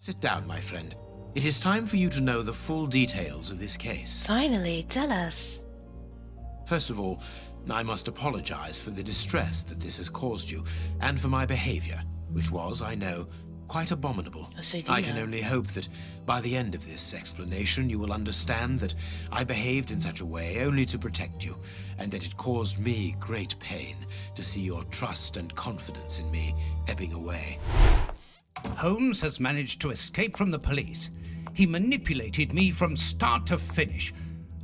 Sit down, my friend. It is time for you to know the full details of this case. Finally, tell us. First of all, I must apologize for the distress that this has caused you, and for my behavior, which was, I know, quite abominable. Oh, so you do I can know. only hope that by the end of this explanation you will understand that I behaved in such a way only to protect you, and that it caused me great pain to see your trust and confidence in me ebbing away. Holmes has managed to escape from the police. He manipulated me from start to finish,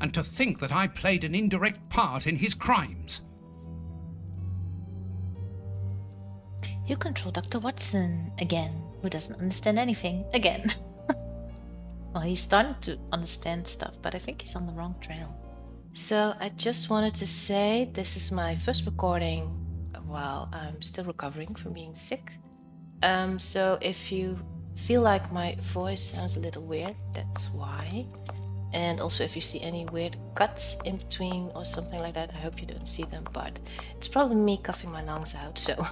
and to think that I played an indirect part in his crimes. You control Dr. Watson again, who doesn't understand anything again. Well, he's starting to understand stuff, but I think he's on the wrong trail. So I just wanted to say this is my first recording while I'm still recovering from being sick. So if you feel like my voice sounds a little weird, that's why. And also if you see any weird cuts in between or something like that, I hope you don't see them, but it's probably me coughing my lungs out, so I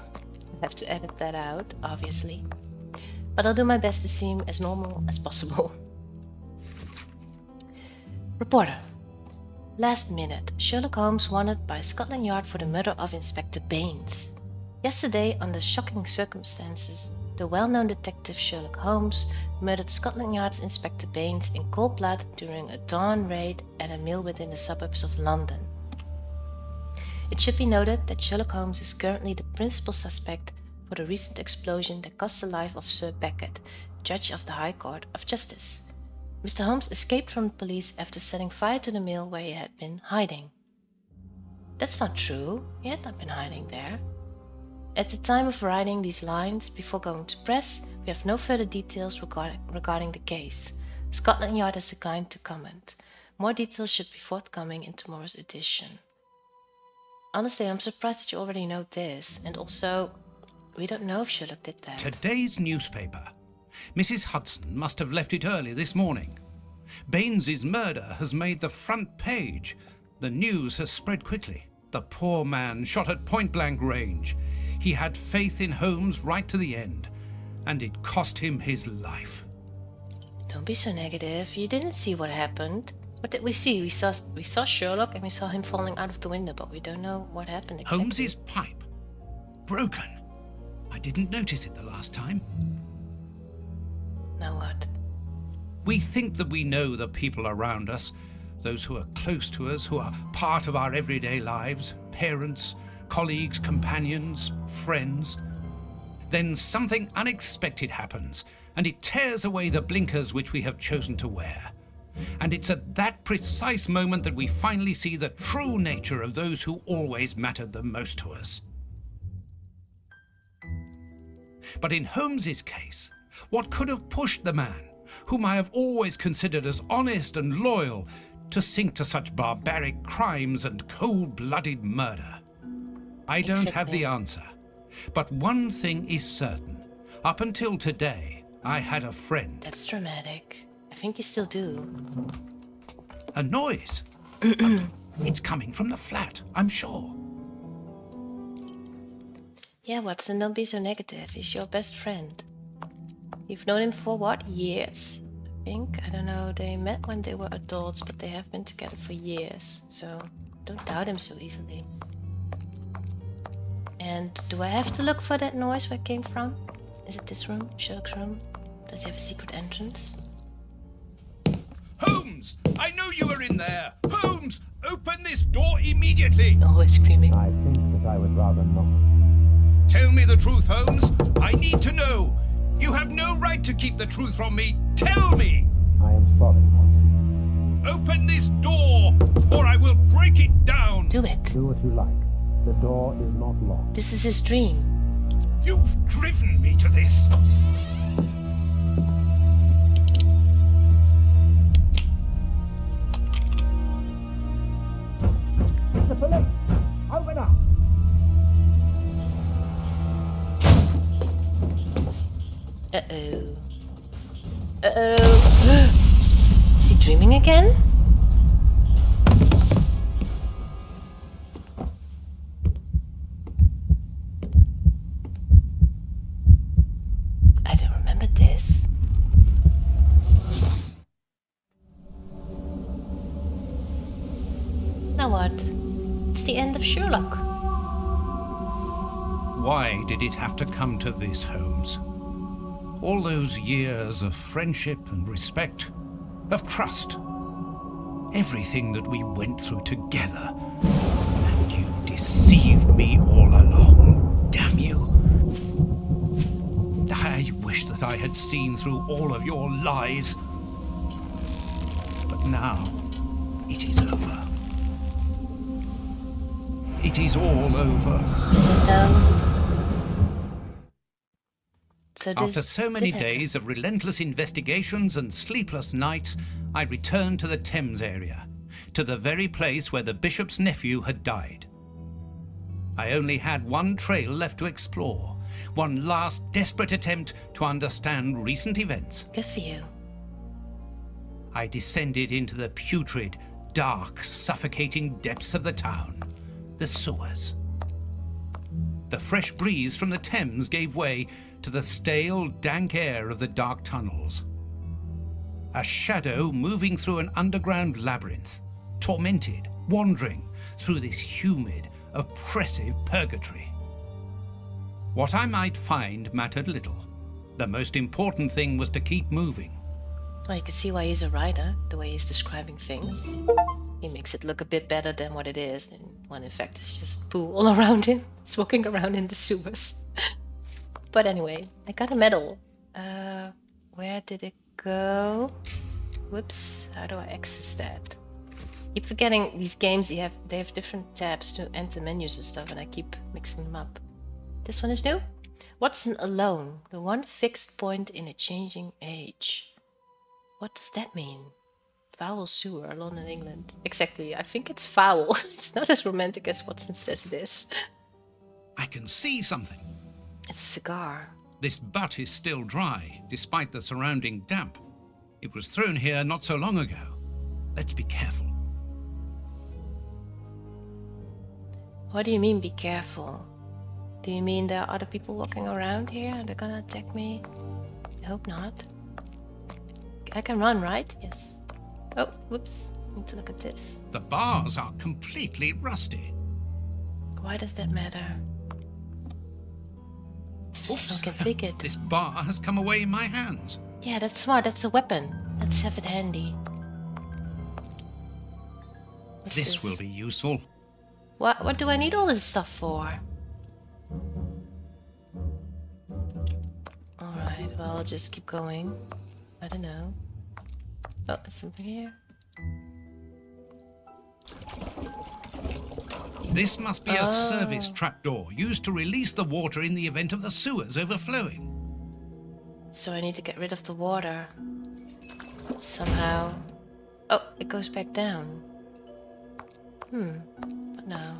have to edit that out, obviously. But I'll do my best to seem as normal as possible. Reporter. Last minute, Sherlock Holmes wanted by Scotland Yard for the murder of Inspector Baines. Yesterday, under shocking circumstances, the well-known detective Sherlock Holmes murdered Scotland Yard's Inspector Baines in cold blood during a dawn raid at a mill within the suburbs of London. It should be noted that Sherlock Holmes is currently the principal suspect for the recent explosion that cost the life of Sir Beckett, Judge of the High Court of Justice. Mr. Holmes escaped from the police after setting fire to the mill where he had been hiding. That's not true. He had not been hiding there. At the time of writing these lines, before going to press, we have no further details regarding the case. Scotland Yard has declined to comment. More details should be forthcoming in tomorrow's edition. Honestly, I'm surprised that you already know this, and also, we don't know if Sherlock did that. Today's newspaper. Mrs. Hudson must have left it early this morning. Baines's murder has made the front page. The news has spread quickly. The poor man shot at point-blank range. He had faith in Holmes right to the end, and it cost him his life. Don't be so negative. You didn't see what happened. What did we see? We saw Sherlock and we saw him falling out of the window, but we don't know what happened exactly. Holmes's pipe. Broken. I didn't notice it the last time. Now what? We think that we know the people around us, those who are close to us, who are part of our everyday lives, parents, colleagues, companions, friends. Then something unexpected happens, and it tears away the blinkers which we have chosen to wear. And it's at that precise moment that we finally see the true nature of those who always mattered the most to us. But in Holmes's case, what could have pushed the man, whom I have always considered as honest and loyal, to sink to such barbaric crimes and cold-blooded murder? I don't have the answer, but one thing is certain. Up until today, I had a friend. That's dramatic. I think you still do. A noise. It's coming from the flat, I'm sure. Yeah, Watson, don't be so negative. He's your best friend. You've known him for what? Years? I think. I don't know. They met when they were adults, but they have been together for years. So don't doubt him so easily. And do I have to look for that noise where it came from? Is it this room? Sherlock's room? Does he have a secret entrance? Holmes! I know you are in there! Holmes! Open this door immediately! Oh, he's screaming. I think that I would rather not. Tell me the truth, Holmes. I need to know. You have no right to keep the truth from me. Tell me! I am sorry, Watson. Open this door, or I will break it down! Do it. Do what you like. The door is not locked. This is his dream. You've driven me to this. The police! Open up! Uh-oh. Uh-oh. Is he dreaming again? Now what? It's the end of Sherlock. Why did it have to come to this, Holmes? All those years of friendship and respect, of trust, everything that we went through together, and you deceived me all along, damn you. I wish that I had seen through all of your lies. But now, it is over. It is all over. Is it though? So After this so many did happen. days of relentless investigations and sleepless nights, I returned to the Thames area, to the very place where the bishop's nephew had died. I only had one trail left to explore, one last desperate attempt to understand recent events. Good for you. I descended into the putrid, dark, suffocating depths of the town, the sewers. The fresh breeze from the Thames gave way to the stale, dank air of the dark tunnels. A shadow moving through an underground labyrinth, tormented, wandering through this humid, oppressive purgatory. What I might find mattered little. The most important thing was to keep moving. Well, you can see why he's a writer, the way he's describing things. He makes it look a bit better than what it is, and when in fact it's just poo all around him. He's walking around in the sewers. But anyway, I got a medal. Where did it go? Whoops, how do I access that? Keep forgetting these games, they have different tabs to enter menus and stuff, and I keep mixing them up. This one is new. Watson alone, the one fixed point in a changing age. What does that mean? Foul sewer, London, England. Exactly, I think it's foul. It's not as romantic as Watson says it is. I can see something. It's a cigar. This butt is still dry, despite the surrounding damp. It was thrown here not so long ago. Let's be careful. What do you mean, be careful? Do you mean there are other people walking around here and they're gonna attack me? I hope not. I can run, right? Yes. Oh, whoops. Need to look at this. The bars are completely rusty. Why does that matter? Oops. I can take it. This bar has come away in my hands. Yeah, that's smart. That's a weapon. Let's have it handy. What's This will be useful. What do I need all this stuff for? Alright, well, I'll just keep going. I don't know. Oh, there's something here. This must be a service trapdoor used to release the water in the event of the sewers overflowing. So I need to get rid of the water. Somehow. Oh, it goes back down. What now?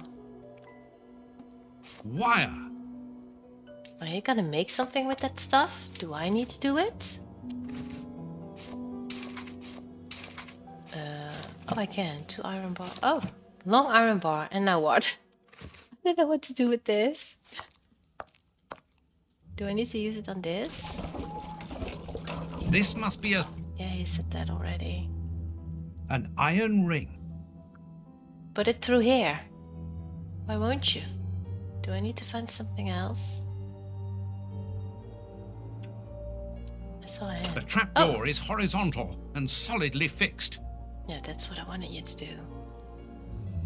Wire. Are you gonna make something with that stuff? Do I need to do it? Oh, I can. 2 iron bar. Oh, long iron bar. And now what? I don't know what to do with this. Do I need to use it on this? This must be Yeah, you said that already. an iron ring. Put it through here. Why won't you? Do I need to find something else? I saw a hand. The trapdoor is horizontal and solidly fixed. Yeah, that's what I wanted you to do.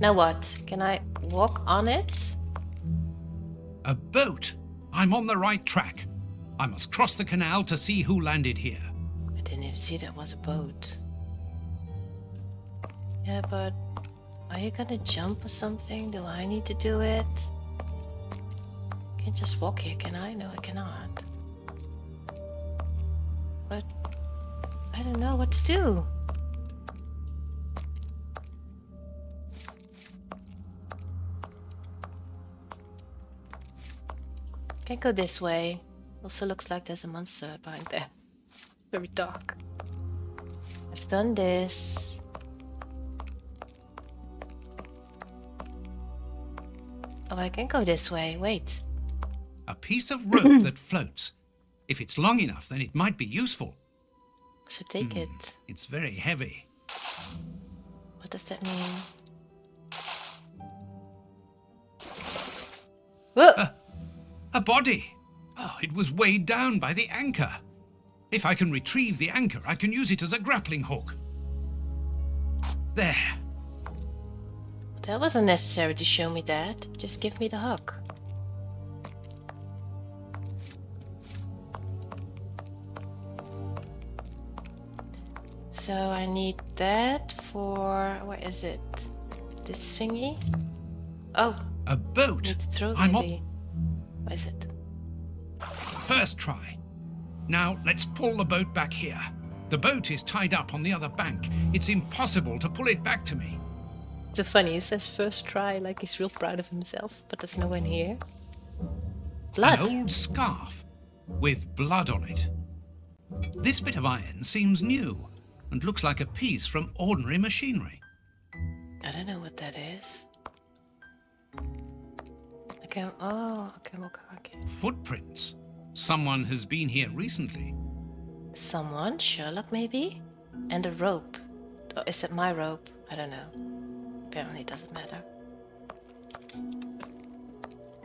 Now what? Can I walk on it? A boat. I'm on the right track. I must cross the canal to see who landed here. I didn't even see there was a boat. Yeah, but are you gonna jump or something? Do I need to do it? I can't just walk here, can I? No, I cannot. But I don't know what to do. Can't go this way. Also looks like there's a monster behind there. Very dark. I've done this. Oh, I can go this way. Wait. A piece of rope that floats. If it's long enough, then it might be useful. Should take it. It's very heavy. What does that mean? Whoa! A body. Oh, it was weighed down by the anchor. If I can retrieve the anchor, I can use it as a grappling hook. There. That wasn't necessary to show me that. Just give me the hook. So I need that for... where is it? This thingy? Oh, A boat. need to throw I'm on. maybe. Where is it? First try. Now let's pull the boat back here. The boat is tied up on the other bank. It's impossible to pull it back to me. So funny, he says first try like he's real proud of himself, but there's no one here. Blood. An old scarf with blood on it. This bit of iron seems new and looks like a piece from ordinary machinery. I don't know what that is. Okay, oh, okay. Footprints. Someone has been here recently. Someone? Sherlock maybe? And a rope. Or is it my rope? I don't know. Apparently it doesn't matter.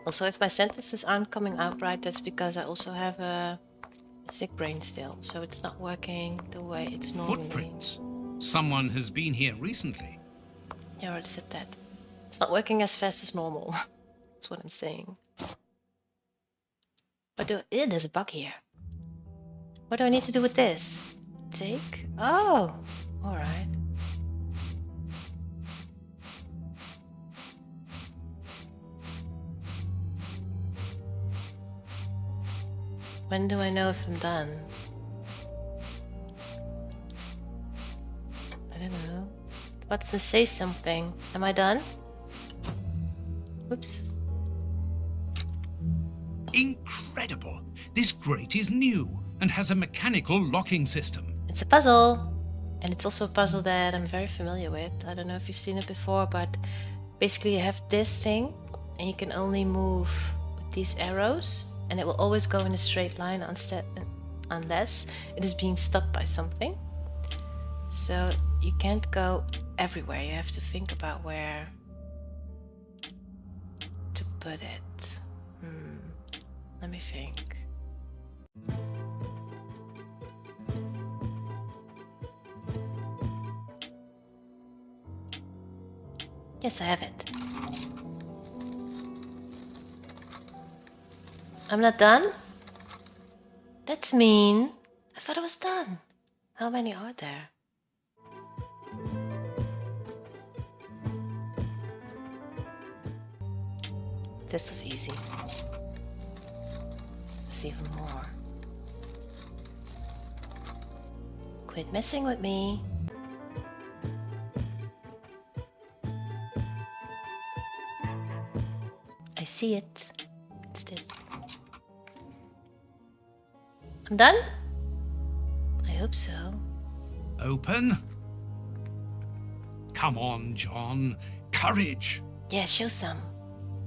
Also, if my sentences aren't coming out right, that's because I also have a sick brain still. So it's not working the way it's normally. Footprints. Someone has been here recently. Yeah, I already said that. It's not working as fast as normal. That's what I'm saying. There's a bug here. What do I need to do with this? Take? Oh! Alright. When do I know if I'm done? I don't know. Watson, say something. Am I done? Oops. Incredible! This grate is new and has a mechanical locking system. It's a puzzle. And it's also a puzzle that I'm very familiar with. I don't know if you've seen it before, but basically you have this thing and you can only move with these arrows and it will always go in a straight line unless it is being stopped by something. So you can't go everywhere. You have to think about where to put it. Let me think. Yes, I have it. I'm not done? That's mean. I thought I was done. How many are there? This was easy. There's even more. Quit messing with me. I see it. It's this. I'm done? I hope so. Open. Come on, John. Courage. Yeah, show some.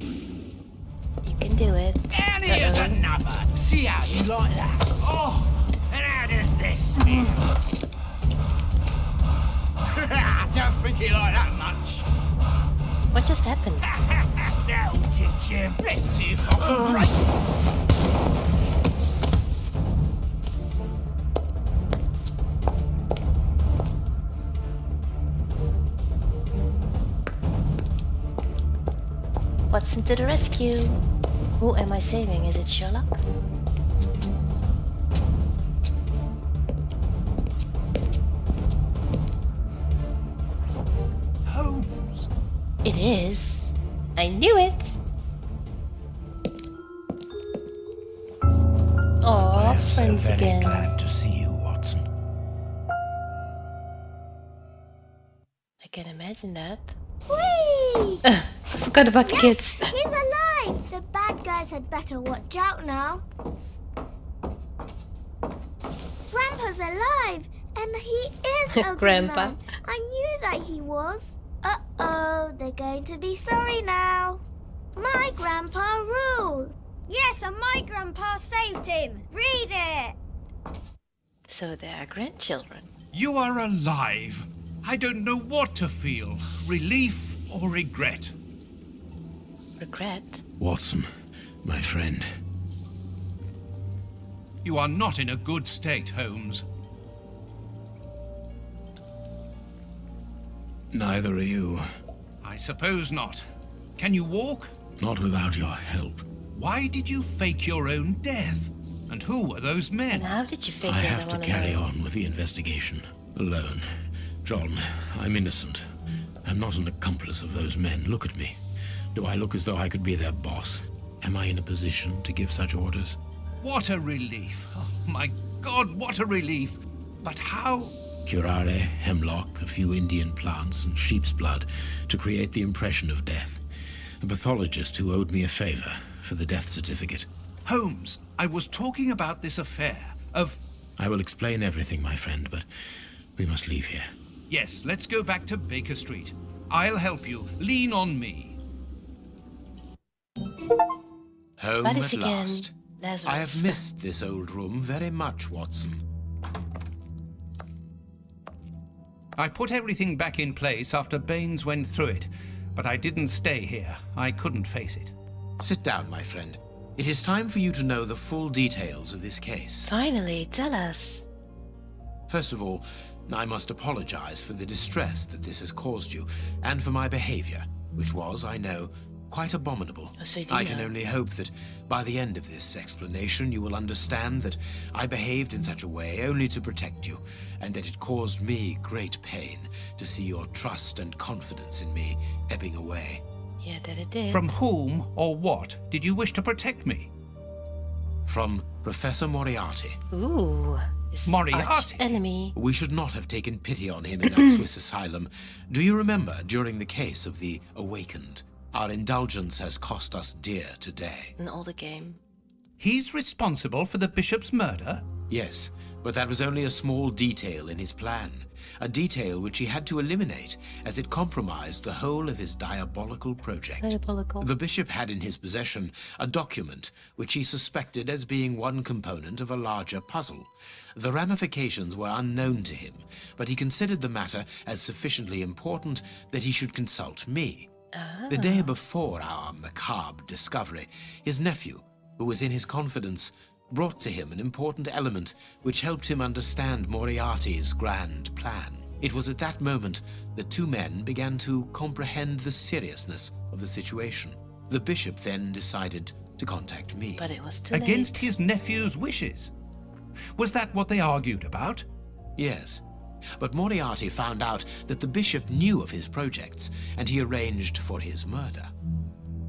You can do it. And here's another. See how you like that? Oh, and how does this feel? I don't think you like that much. What just happened? That'll teach him. Let's see if I can break it. Watson to the rescue. Who am I saving? Is it Sherlock? Holmes. It is. I knew it. Oh, friends again. Glad to see you, Watson. I can imagine that. Whee! I forgot about the kids. He's alive! The bad guys had better watch out now. Grandpa's alive! And he is a Grandpa. man. I knew that he was. Uh-oh, they're going to be sorry now. My grandpa ruled. Yes, and my grandpa saved him. Read it. So they are grandchildren. You are alive. I don't know what to feel. Relief or regret. Regret? Watson, my friend. You are not in a good state, Holmes. Neither are you. I suppose not. Can you walk? Not without your help. Why did you fake your own death? And who were those And men? how did you fake I it? have to wanna carry know. on with the investigation. Alone. John, I'm innocent. I'm not an accomplice of those men. Look at me. Do I look as though I could be their boss? Am I in a position to give such orders? What a relief. Oh, my God, what a relief. But how? Curare, hemlock, a few Indian plants, and sheep's blood to create the impression of death. A pathologist who owed me a favor for the death certificate. Holmes, I was talking about this affair of... I will explain everything, my friend, but we must leave here. Yes, let's go back to Baker Street. I'll help you. Lean on me. Home But at it's again last. Lazarus. I have missed this old room very much, Watson. I put everything back in place after Baines went through it, but I didn't stay here. I couldn't face it. Sit down, my friend. It is time for you to know the full details of this case. Finally, tell us. First of all, I must apologize for the distress that this has caused you, and for my behavior, which was, I know, quite abominable. Oh, so you do I can know. only hope that by the end of this explanation you will understand that I behaved in such a way only to protect you, and that it caused me great pain to see your trust and confidence in me ebbing away. Yeah, that it did. From whom or what did you wish to protect me? From Professor Moriarty. Ooh, his Moriarty. arch enemy. We should not have taken pity on him in that Swiss asylum. Do you remember, during the case of the Awakened, our indulgence has cost us dear today? An older game. He's responsible for the bishop's murder? Yes, but that was only a small detail in his plan. A detail which he had to eliminate, as it compromised the whole of his diabolical project. Diabolical. The bishop had in his possession a document which he suspected as being one component of a larger puzzle. The ramifications were unknown to him, but he considered the matter as sufficiently important that he should consult me. The day before our macabre discovery, his nephew, who was in his confidence, brought to him an important element which helped him understand Moriarty's grand plan. It was at that moment that two men began to comprehend the seriousness of the situation. The bishop then decided to contact me. But it was too Against late. his nephew's wishes? Was that what they argued about? Yes, but Moriarty found out that the bishop knew of his projects, and he arranged for his murder.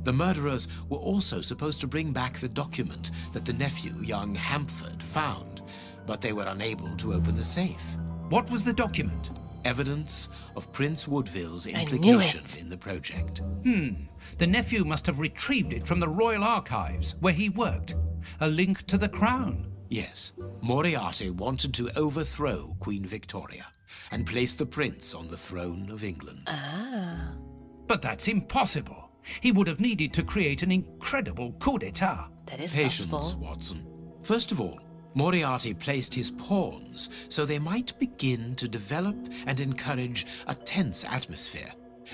The murderers were also supposed to bring back the document that the nephew, young Hampford, found, but they were unable to open the safe. What was the document? Evidence of Prince Woodville's I knew implication it. in the project. The nephew must have retrieved it from the Royal Archives, where he worked. A link to the crown. Yes, Moriarty wanted to overthrow Queen Victoria and place the prince on the throne of England. Ah. But that's impossible. He would have needed to create an incredible coup d'etat. That is Patience, possible. Watson. First of all, Moriarty placed his pawns so they might begin to develop and encourage a tense atmosphere,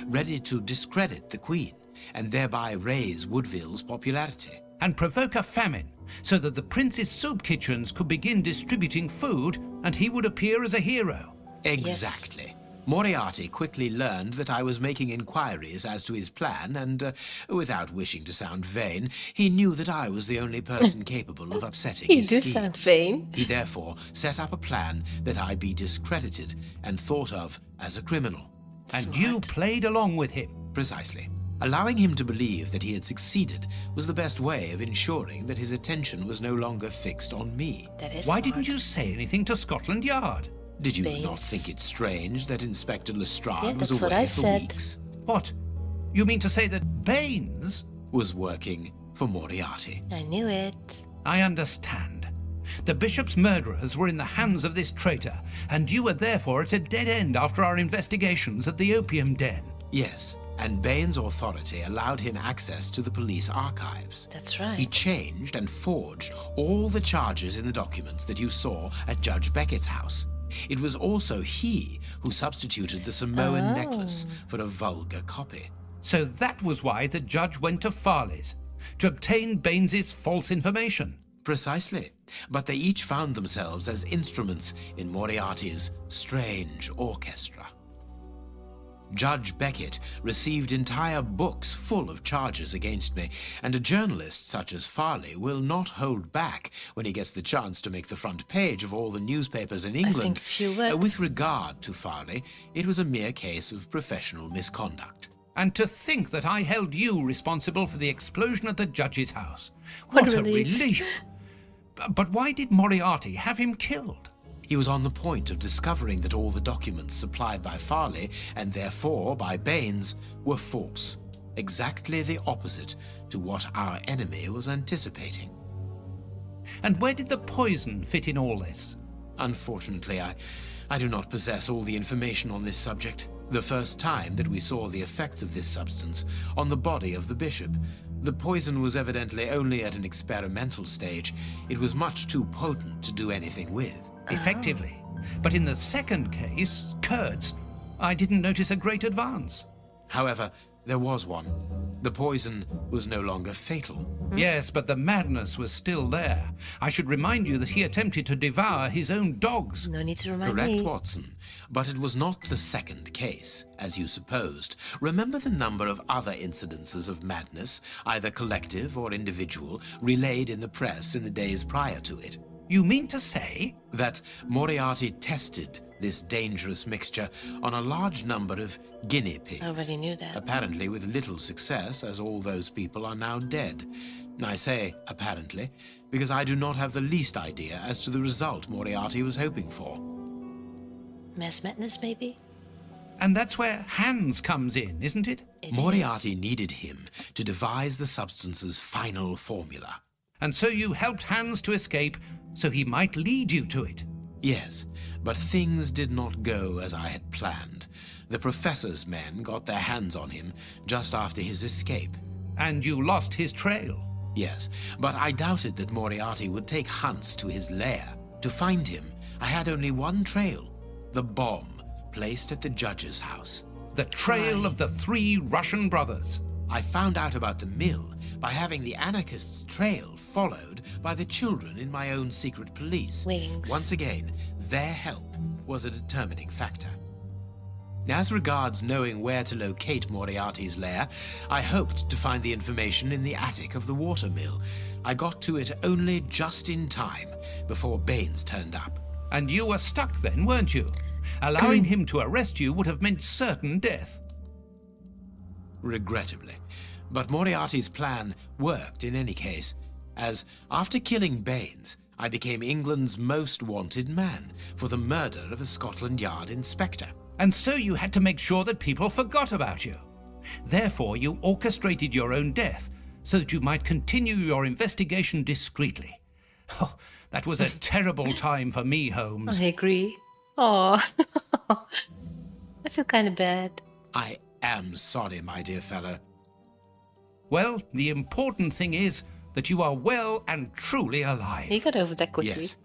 ready to discredit the Queen and thereby raise Woodville's popularity. And provoke a famine, so that the prince's soup kitchens could begin distributing food and he would appear as a hero. Exactly. Moriarty quickly learned that I was making inquiries as to his plan, and without wishing to sound vain, he knew that I was the only person capable of upsetting You his do schemes. sound vain. He therefore set up a plan that I be discredited and thought of as a criminal. And you Smart. played along with him. Precisely. Allowing him to believe that he had succeeded was the best way of ensuring that his attention was no longer fixed on me. That is Why smart. didn't you say anything to Scotland Yard? Did you Baines. not think it strange that Inspector Lestrade Yeah, was that's what away I for said. weeks? What? You mean to say that Baines? Was working for Moriarty. I knew it. I understand. The bishop's murderers were in the hands of this traitor, and you were therefore at a dead end after our investigations at the opium den. Yes, and Baines' authority allowed him access to the police archives. That's right. He changed and forged all the charges in the documents that you saw at Judge Beckett's house. It was also he who substituted the Samoan necklace for a vulgar copy. So that was why the judge went to Farley's. to obtain Baines's false information. Precisely. But they each found themselves as instruments in Moriarty's strange orchestra. Judge Beckett received entire books full of charges against me, and a journalist such as Farley will not hold back when he gets the chance to make the front page of all the newspapers in England. if you would. With regard to Farley, it was a mere case of professional misconduct. And to think that I held you responsible for the explosion at the judge's house. What What a a relief. relief! But why did Moriarty have him killed? He was on the point of discovering that all the documents supplied by Farley, and therefore by Baines, were false. Exactly the opposite to what our enemy was anticipating. And where did the poison fit in all this? Unfortunately, I do not possess all the information on this subject. The first time that we saw the effects of this substance on the body of the bishop, the poison was evidently only at an experimental stage. It was much too potent to do anything with. Effectively. But in the second case, Kurtz, I didn't notice a great advance. However, there was one. The poison was no longer fatal. Yes, but the madness was still there. I should remind you that he attempted to devour his own dogs. No need to remind Correct, me. Watson. But it was not the second case, as you supposed. Remember the number of other incidences of madness, either collective or individual, relayed in the press in the days prior to it. You mean to say? That Moriarty tested this dangerous mixture on a large number of guinea pigs. I already knew that. Apparently with little success, as all those people are now dead. I say apparently, because I do not have the least idea as to the result Moriarty was hoping for. Mass madness, maybe? And that's where Hans comes in, isn't it? It Moriarty is. needed him to devise the substance's final formula. And so you helped Hans to escape so he might lead you to it. Yes, but things did not go as I had planned. The professor's men got their hands on him just after his escape. And you lost his trail. Yes, but I doubted that Moriarty would take Hans to his lair. To find him, I had only one trail, the bomb placed at the judge's house. The trail Why? of the 3 Russian brothers. I found out about the mill by having the anarchists' trail followed by the children in my own secret police. Wings. Once again, their help was a determining factor. As regards knowing where to locate Moriarty's lair, I hoped to find the information in the attic of the water mill. I got to it only just in time before Baines turned up. And you were stuck then, weren't you? Allowing him to arrest you would have meant certain death. Regrettably. But Moriarty's plan worked in any case, as after killing Baines, I became England's most wanted man for the murder of a Scotland Yard inspector. And so you had to make sure that people forgot about you. Therefore, you orchestrated your own death so that you might continue your investigation discreetly. Oh, that was a terrible time for me, Holmes. I agree. Oh, I feel kind of bad. I am sorry, my dear fellow. Well, the important thing is that you are well and truly alive. You got over that quickly. Yes,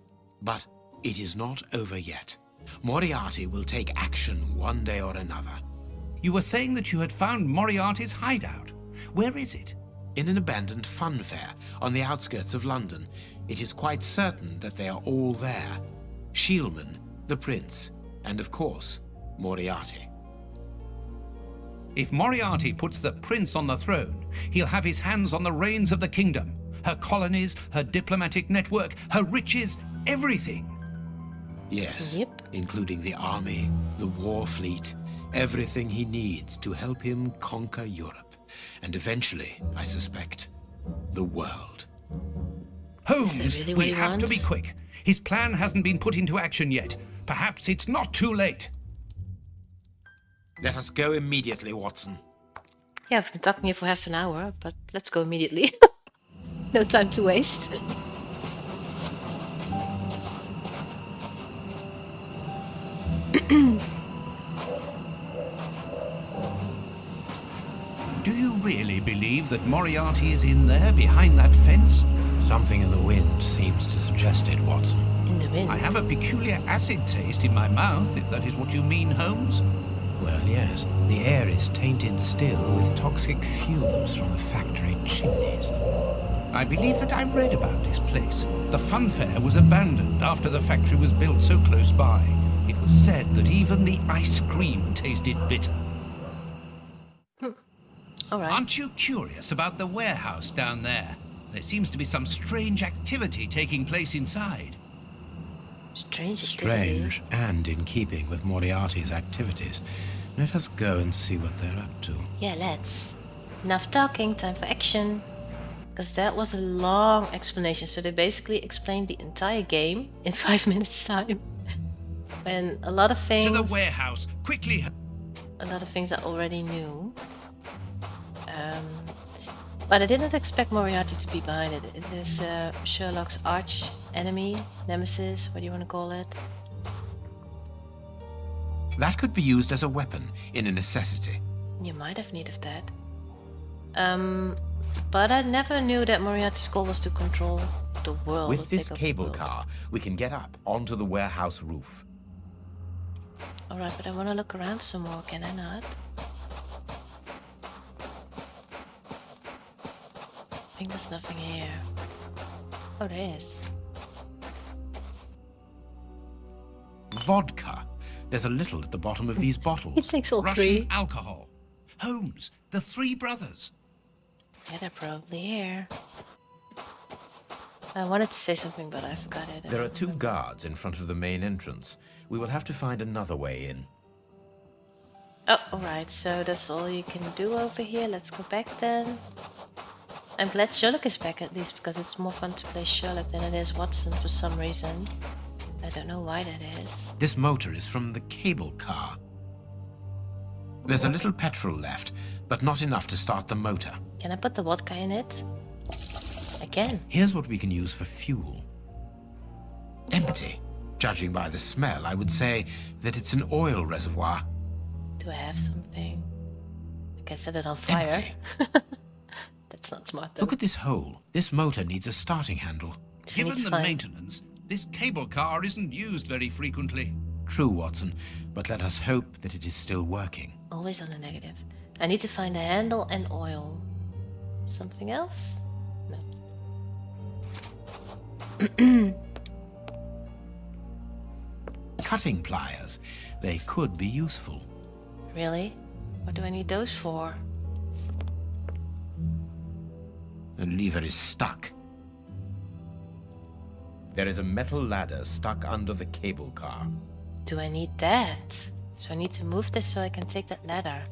but it is not over yet. Moriarty will take action one day or another. You were saying that you had found Moriarty's hideout. Where is it? In an abandoned fun fair on the outskirts of London. It is quite certain that they are all there. Shielman, the prince, and of course, Moriarty. If Moriarty puts the prince on the throne, he'll have his hands on the reins of the kingdom. Her colonies, her diplomatic network, her riches, everything. Yes, Yep. including the army, the war fleet, everything he needs to help him conquer Europe, and eventually, I suspect, the world. Holmes, really what we he have to wants? be quick. His plan hasn't been put into action yet. Perhaps it's not too late. Let us go immediately, Watson. Yeah, I've been talking here for half an hour, but let's go immediately. No time to waste. Do you really believe that Moriarty is in there behind that fence? Something in the wind seems to suggest it, Watson. In the wind. I have a peculiar acid taste in my mouth, if that is what you mean, Holmes. Well, yes. The air is tainted still with toxic fumes from the factory chimneys. I believe that I read about this place. The fun fair was abandoned after the factory was built so close by. It was said that even the ice cream tasted bitter. All right. Aren't you curious about the warehouse down there? There seems to be some strange activity taking place inside. Strange activity. Strange, and in keeping with Moriarty's activities. Let us go and see what they're up to. Yeah, let's. Enough talking, time for action. Because that was a long explanation. So they basically explained the entire game in 5 minutes time. And a lot of things... To the warehouse, quickly! A lot of things I already knew. But I didn't expect Moriarty to be behind it. It is Sherlock's arch enemy, nemesis, what do you want to call it? That could be used as a weapon in a necessity. You might have need of that. But I never knew that Moriarty's goal was to control the world. With or this take over the cable world. car, we can get up onto the warehouse roof. Alright, but I want to look around some more, can I not? I think there's nothing here. Oh, there is. Vodka. There's a little at the bottom of these It bottles. takes all Russian three. alcohol. Holmes, the three brothers. Yeah, they're probably here. I wanted to say something, but I forgot it. There are 2 guards in front of the main entrance. We will have to find another way in. Oh, alright, so that's all you can do over here. Let's go back then. I'm glad Sherlock is back at least, because it's more fun to play Sherlock than it is Watson for some reason. I don't know why that is. This motor is from the cable car. There's a little petrol left, but not enough to start the motor. Can I put the vodka in it? I can. Here's what we can use for fuel. Empty. Judging by the smell, I would say that it's an oil reservoir. Do I have something? I can set it on fire. Empty. That's not smart though. Look at this hole. This motor needs a starting handle. So we need Given to the find- maintenance, this cable car isn't used very frequently. True, Watson, but let us hope that it is still working. Always on the negative. I need to find a handle and oil. Something else? No. Cutting pliers. They could be useful. Really? What do I need those for? The lever is stuck. There is a metal ladder stuck under the cable car. Do I need that? So I need to move this so I can take that ladder.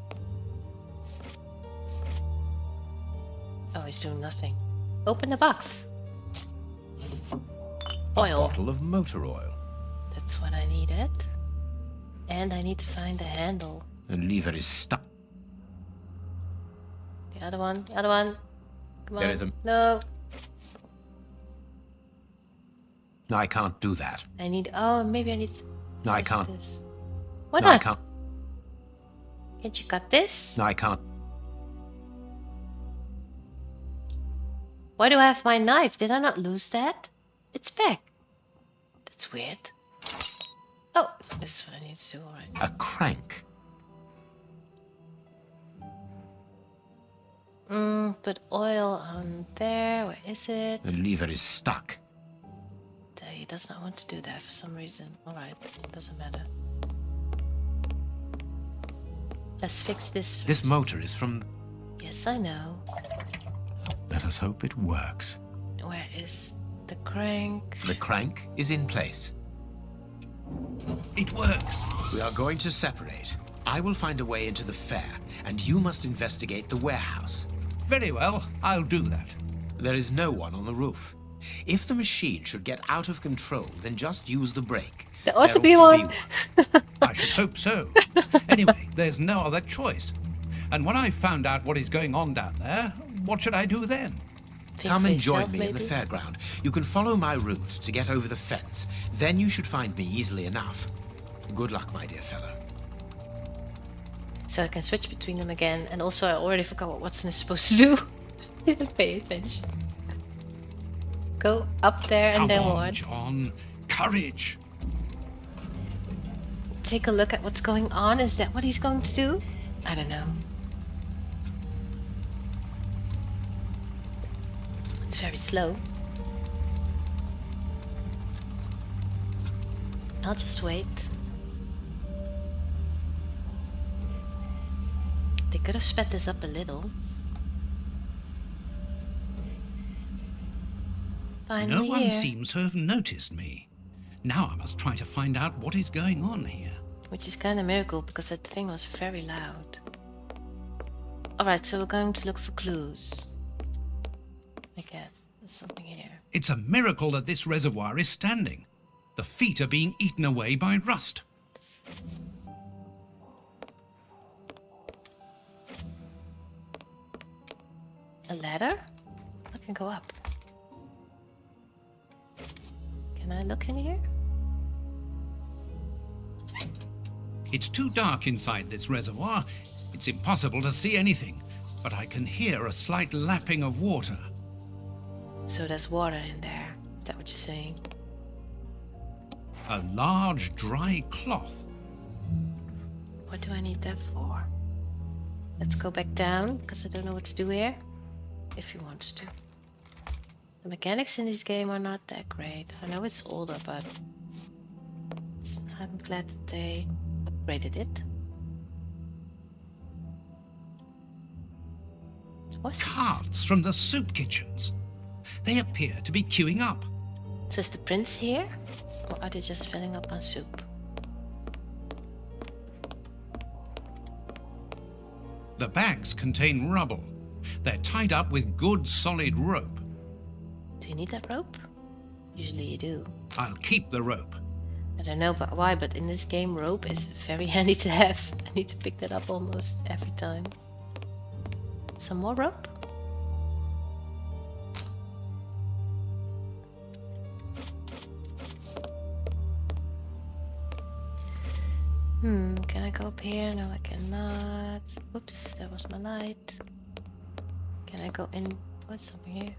Oh, he's doing nothing. Open the box. A Oil. bottle of motor oil. That's what I needed. And I need to find the handle. The lever is stuck. The other one. The other one. Come on. There is a- No. No, I can't do that. I need. Oh, maybe I need. No, I Where's can't. This? Why No, I not? can't. Can't you cut this? No, I can't. Why do I have my knife? Did I not lose that? It's back. That's weird. Oh, this is what I need to do. Alright. A crank. Put oil on there. Where is it? The lever is stuck. He does not want to do that for some reason. Alright, doesn't matter. Let's fix this first. This motor is from... Yes, I know. Let us hope it works. Where is the crank? The crank is in place. It works. We are going to separate. I will find a way into the fair, and you must investigate the warehouse. Very well, I'll do that. There is no one on the roof. If the machine should get out of control, then just use the brake. There ought to be one. I should hope so. Anyway, there's no other choice. And when I've found out what is going on down there, what should I do then? Think Come for and join yourself, me in the maybe? fairground. You can follow my route to get over the fence. Then you should find me easily enough. Good luck, my dear fellow. So I can switch between them again. And also I already forgot what Watson is supposed to do. Didn't pay attention. Go up there and Come then on, what? John. Courage. take a look at what's going on? Is that what he's going to do? I don't know. It's very slow. I'll just wait. They could have sped this up a little. Finally No one here. seems to have noticed me. Now I must try to find out what is going on here. Which is kind of a miracle because that thing was very loud. Alright, so we're going to look for clues. I guess there's something here. It's a miracle that this reservoir is standing. The feet are being eaten away by rust. A ladder? I can go up. Can I look in here? It's too dark inside this reservoir. It's impossible to see anything, but I can hear a slight lapping of water. So there's water in there. Is that what you're saying? A large dry cloth. What do I need that for? Let's go back down, because I don't know what to do here. If he wants to. The mechanics in this game are not that great. I know it's older, but I'm glad that they upgraded it. What? Carts from the soup kitchens. They appear to be queuing up. So is the prince here? Or are they just filling up on soup? The bags contain rubble. They're tied up with good solid rope. Do you need that rope? Usually you do. I'll keep the rope. I don't know why, but in this game rope is very handy to have. I need to pick that up almost every time. Some more rope? Can I go up here? No, I cannot. Oops, that was my light. Can I go in? What's something here?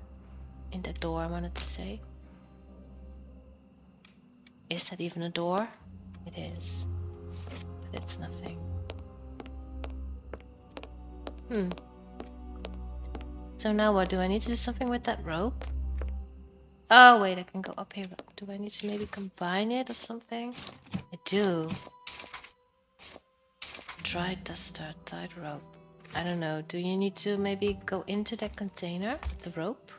In the door, I wanted to say. Is that even a door? It is. But it's nothing. So now what? Do I need to do something with that rope? Oh wait, I can go up here. But do I need to maybe combine it or something? I do. Dry duster, tied rope. I don't know. Do you need to maybe go into that container with the rope?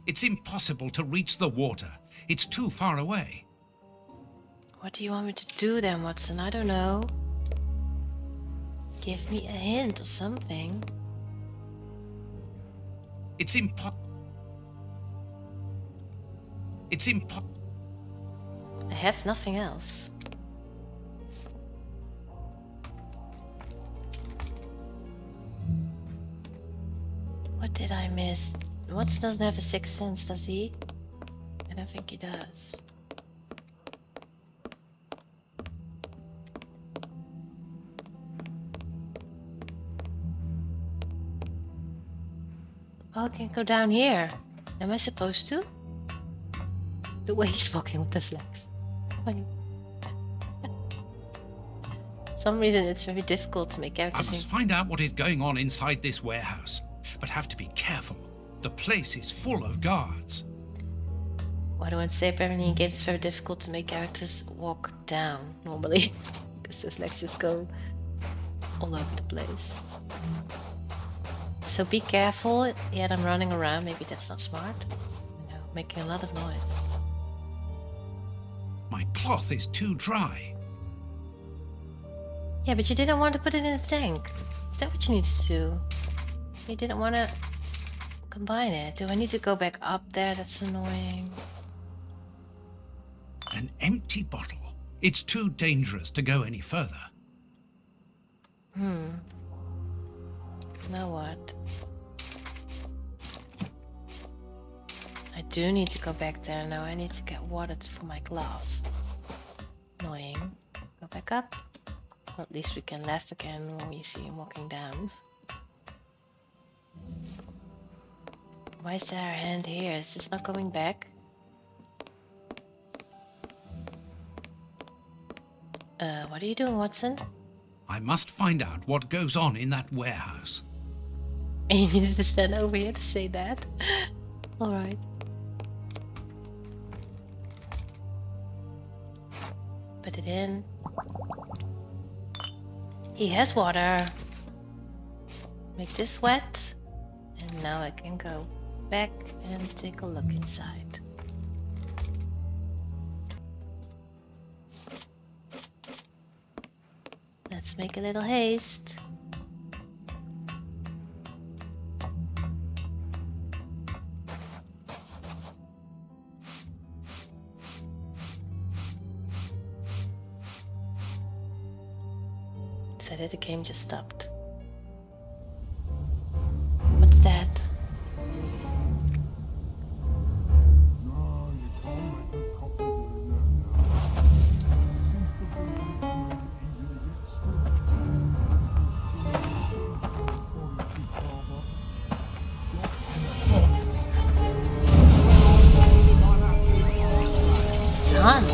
It's impossible to reach the water. It's too far away. What do you want me to do then, Watson? I don't know. Give me a hint or something. It's impo... I have nothing else. What did I miss? Watson doesn't have a sixth sense, does he? I don't think he does. Oh, I can go down here. Am I supposed to? The way he's walking with his legs. Funny. For some reason it's very difficult to make I characters must find out what is going on inside this warehouse, but have to be careful. The place is full of guards. What do I say? Apparently in games it's very difficult to make characters walk down normally. Because those legs just go all over the place. So be careful. Yet I'm running around. Maybe that's not smart. You know, making a lot of noise. My cloth is too dry. Yeah, but you didn't want to put it in a tank. Is that what you needed to do? You didn't want to combine it. Do I need to go back up there? That's annoying. An empty bottle. It's too dangerous to go any further. Now what? I do need to go back there. Now I need to get water for my glove. Annoying. Go back up. Or at least we can laugh again when we see him walking down. Why is there a hand here? Is this not going back? What are you doing, Watson? I must find out what goes on in that warehouse. And you need to stand over here to say that? Alright. Put it in. He has water. Make this wet. And now I can go back and take a look inside. Let's make a little haste. So that the game just stopped. What's that? Son.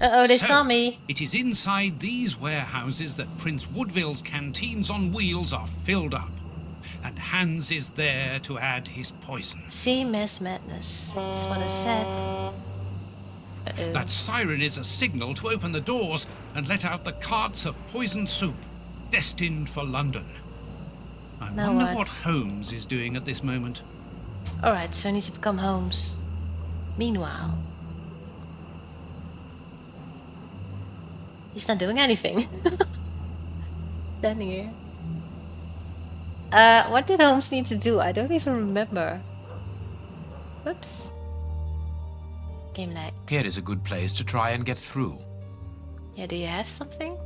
Uh-oh, they So, saw me. It is inside these warehouses that Prince Woodville's canteens on wheels are filled up. And Hans is there to add his poison. See, Mass Madness. That's what I said. Uh-oh. That siren is a signal to open the doors and let out the carts of poisoned soup, destined for London. I Now wonder what? what Holmes is doing at this moment. Alright, so I need to become Holmes. Meanwhile, he's not doing anything. Standing here. What did Holmes need to do? I don't even remember. Whoops. Game lag. Here is a good place to try and get through. Yeah, do you have something?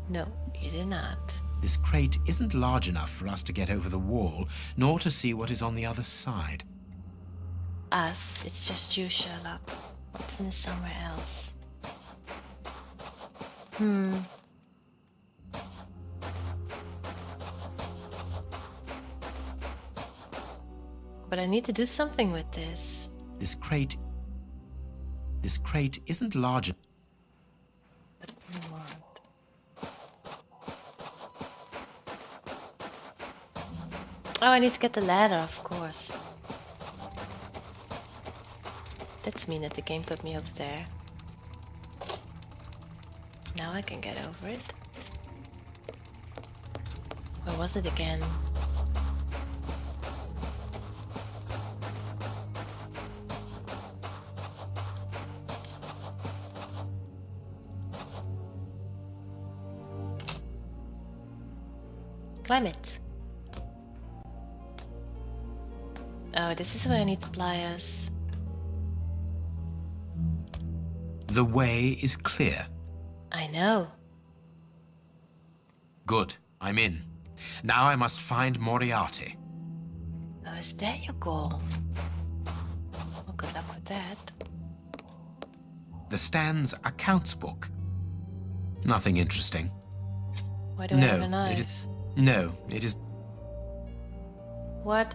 No, you did not. This crate isn't large enough for us to get over the wall, nor to see what is on the other side. Us, it's just you, Sherlock. Watson is somewhere else. But I need to do something with this. This crate isn't large. What do you want? Oh, I need to get the ladder, of course. That's mean that the game put me over there. Now I can get over it. Where was it again? Climb it. Oh, this is where I need the pliers. The way is clear. I know. Good, I'm in. Now I must find Moriarty. Oh, is that your goal? Well, good luck with that. The Stan's accounts book. Nothing interesting. Why do I have a knife? No, it is... What?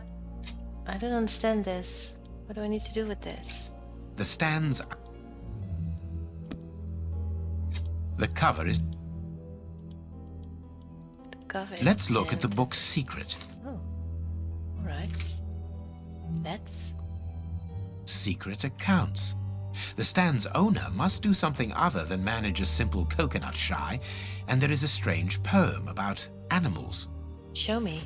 I don't understand this. What do I need to do with this? The Stan's... The cover is... The cover is Let's look dead. at the book's secret. Oh. Alright. Let's. Secret accounts. The Stan's owner must do something other than manage a simple coconut shy, and there is a strange poem about animals. Show me.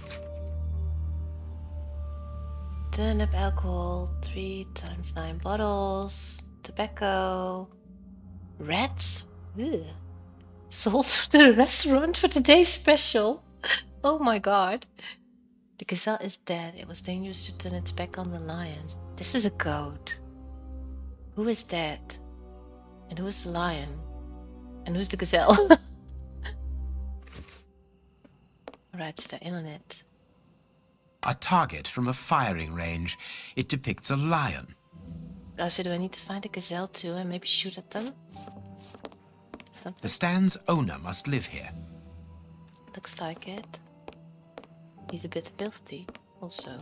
Turnip alcohol, 3 times 9 bottles. Tobacco. Rats? Ugh. Sold to the restaurant for today's special. Oh my god. The gazelle is dead. It was dangerous to turn its back on the lion. This is a goat. Who is dead? And who is the lion? And who's the gazelle? Alright, stay in on it. A target from a firing range. It depicts a lion. So do I need to find a gazelle too and maybe shoot at them? Something The Stan's owner must live here. looks like it. He's a bit filthy also.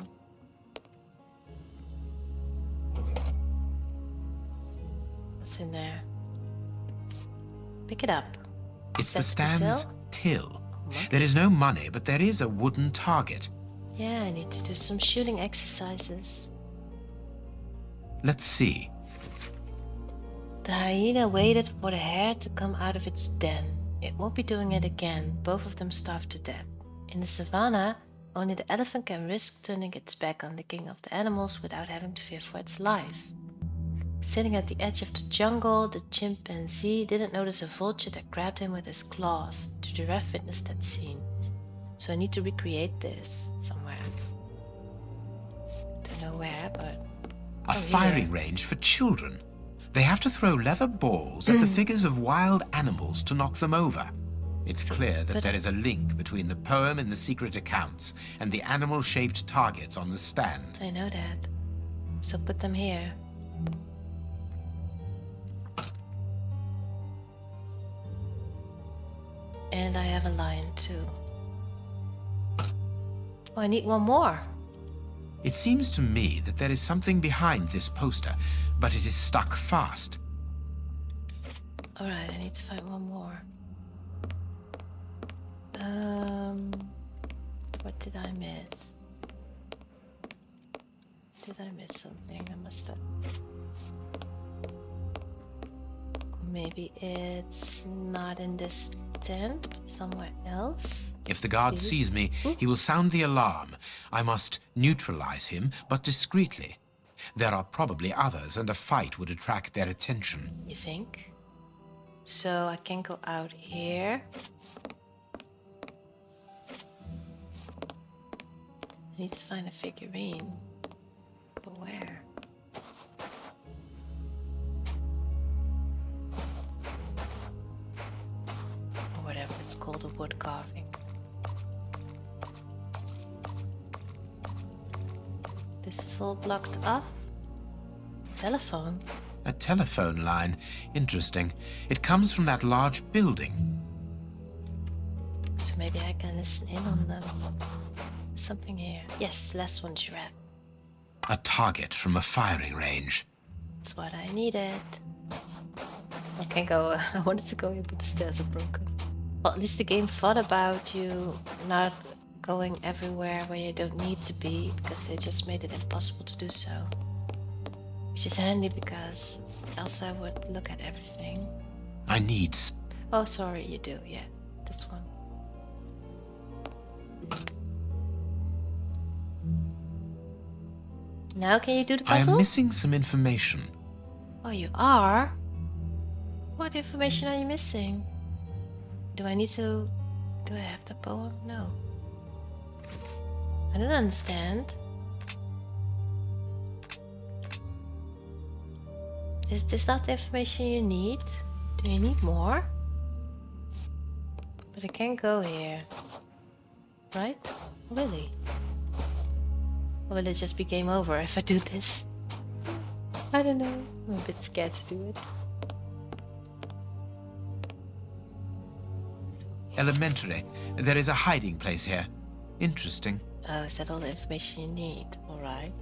What's in there? Pick it up. It's the That's the stand's cell? till. What? There is no money, but there is a wooden target. Yeah, I need to do some shooting exercises. Let's see. The hyena waited for the hare to come out of its den. It won't be doing it again. Both of them starved to death. In the savannah, only the elephant can risk turning its back on the king of the animals without having to fear for its life. Sitting at the edge of the jungle, the chimpanzee didn't notice a vulture that grabbed him with his claws. The giraffe witnessed that scene. So I need to recreate this somewhere. Don't know where, but... A firing range for children. They have to throw leather balls at the figures of wild animals to knock them over. It's clear that there is a link between the poem in the secret accounts and the animal-shaped targets on the stand. I know that. So put them here. And I have a lion too. Oh, I need one more. It seems to me that there is something behind this poster, but it is stuck fast. Alright, I need to find one more. What did I miss? Did I miss something? I must have. Maybe it's not in this tent, but somewhere else. If the guard sees me, he will sound the alarm. I must neutralize him, but discreetly. There are probably others, and a fight would attract their attention. You think? So I can go out here. I need to find a figurine. But where? Or whatever it's called, a wood carving. This is all blocked off. Telephone. A telephone line. Interesting. It comes from that large building. So maybe I can listen in on them. Something here. Yes, last one, giraffe. A target from a firing range. That's what I needed. I can't go. I wanted to go here, but the stairs are broken. Well, at least the game thought about you not going everywhere where you don't need to be, because they just made it impossible to do so. Which is handy, because else I would look at everything. I need... Oh, sorry, you do. Yeah, this one. Now can you do the I puzzle? am missing some information. Oh, you are? What information are you missing? Do I have the poem? No. I don't understand. Is this not the information you need? Do you need more? But I can't go here. Right? Really? Or will it just be game over if I do this? I don't know. I'm a bit scared to do it. Elementary. There is a hiding place here. Interesting. Oh, is that all the information you need? Alright.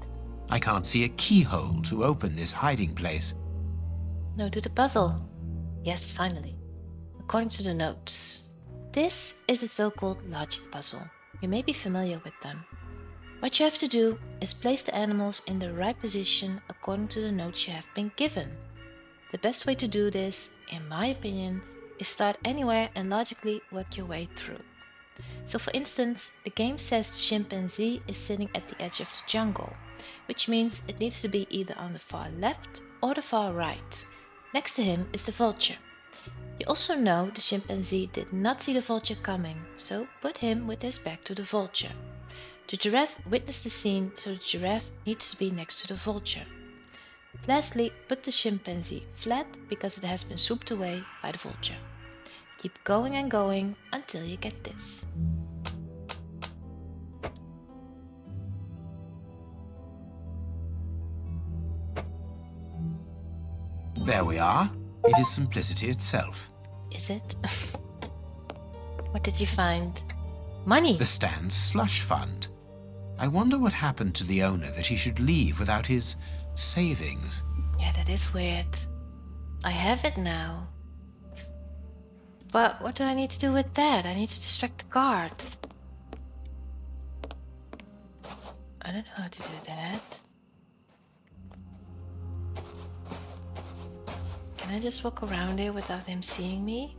I can't see a keyhole to open this hiding place. No, do the puzzle. Yes, finally. According to the notes. This is a so-called logic puzzle. You may be familiar with them. What you have to do is place the animals in the right position according to the notes you have been given. The best way to do this, in my opinion, is start anywhere and logically work your way through. So for instance, the game says the chimpanzee is sitting at the edge of the jungle, which means it needs to be either on the far left or the far right. Next to him is the vulture. You also know the chimpanzee did not see the vulture coming, so put him with his back to the vulture. The giraffe witnessed the scene, so the giraffe needs to be next to the vulture. Lastly, put the chimpanzee flat because it has been swooped away by the vulture. Keep going and going until you get this. There we are. It is simplicity itself. Is it? What did you find? Money! The stand's slush fund. I wonder what happened to the owner that he should leave without his savings. Yeah, that is weird. I have it now. But what do I need to do with that? I need to distract the guard. I don't know how to do that. Can I just walk around here without him seeing me?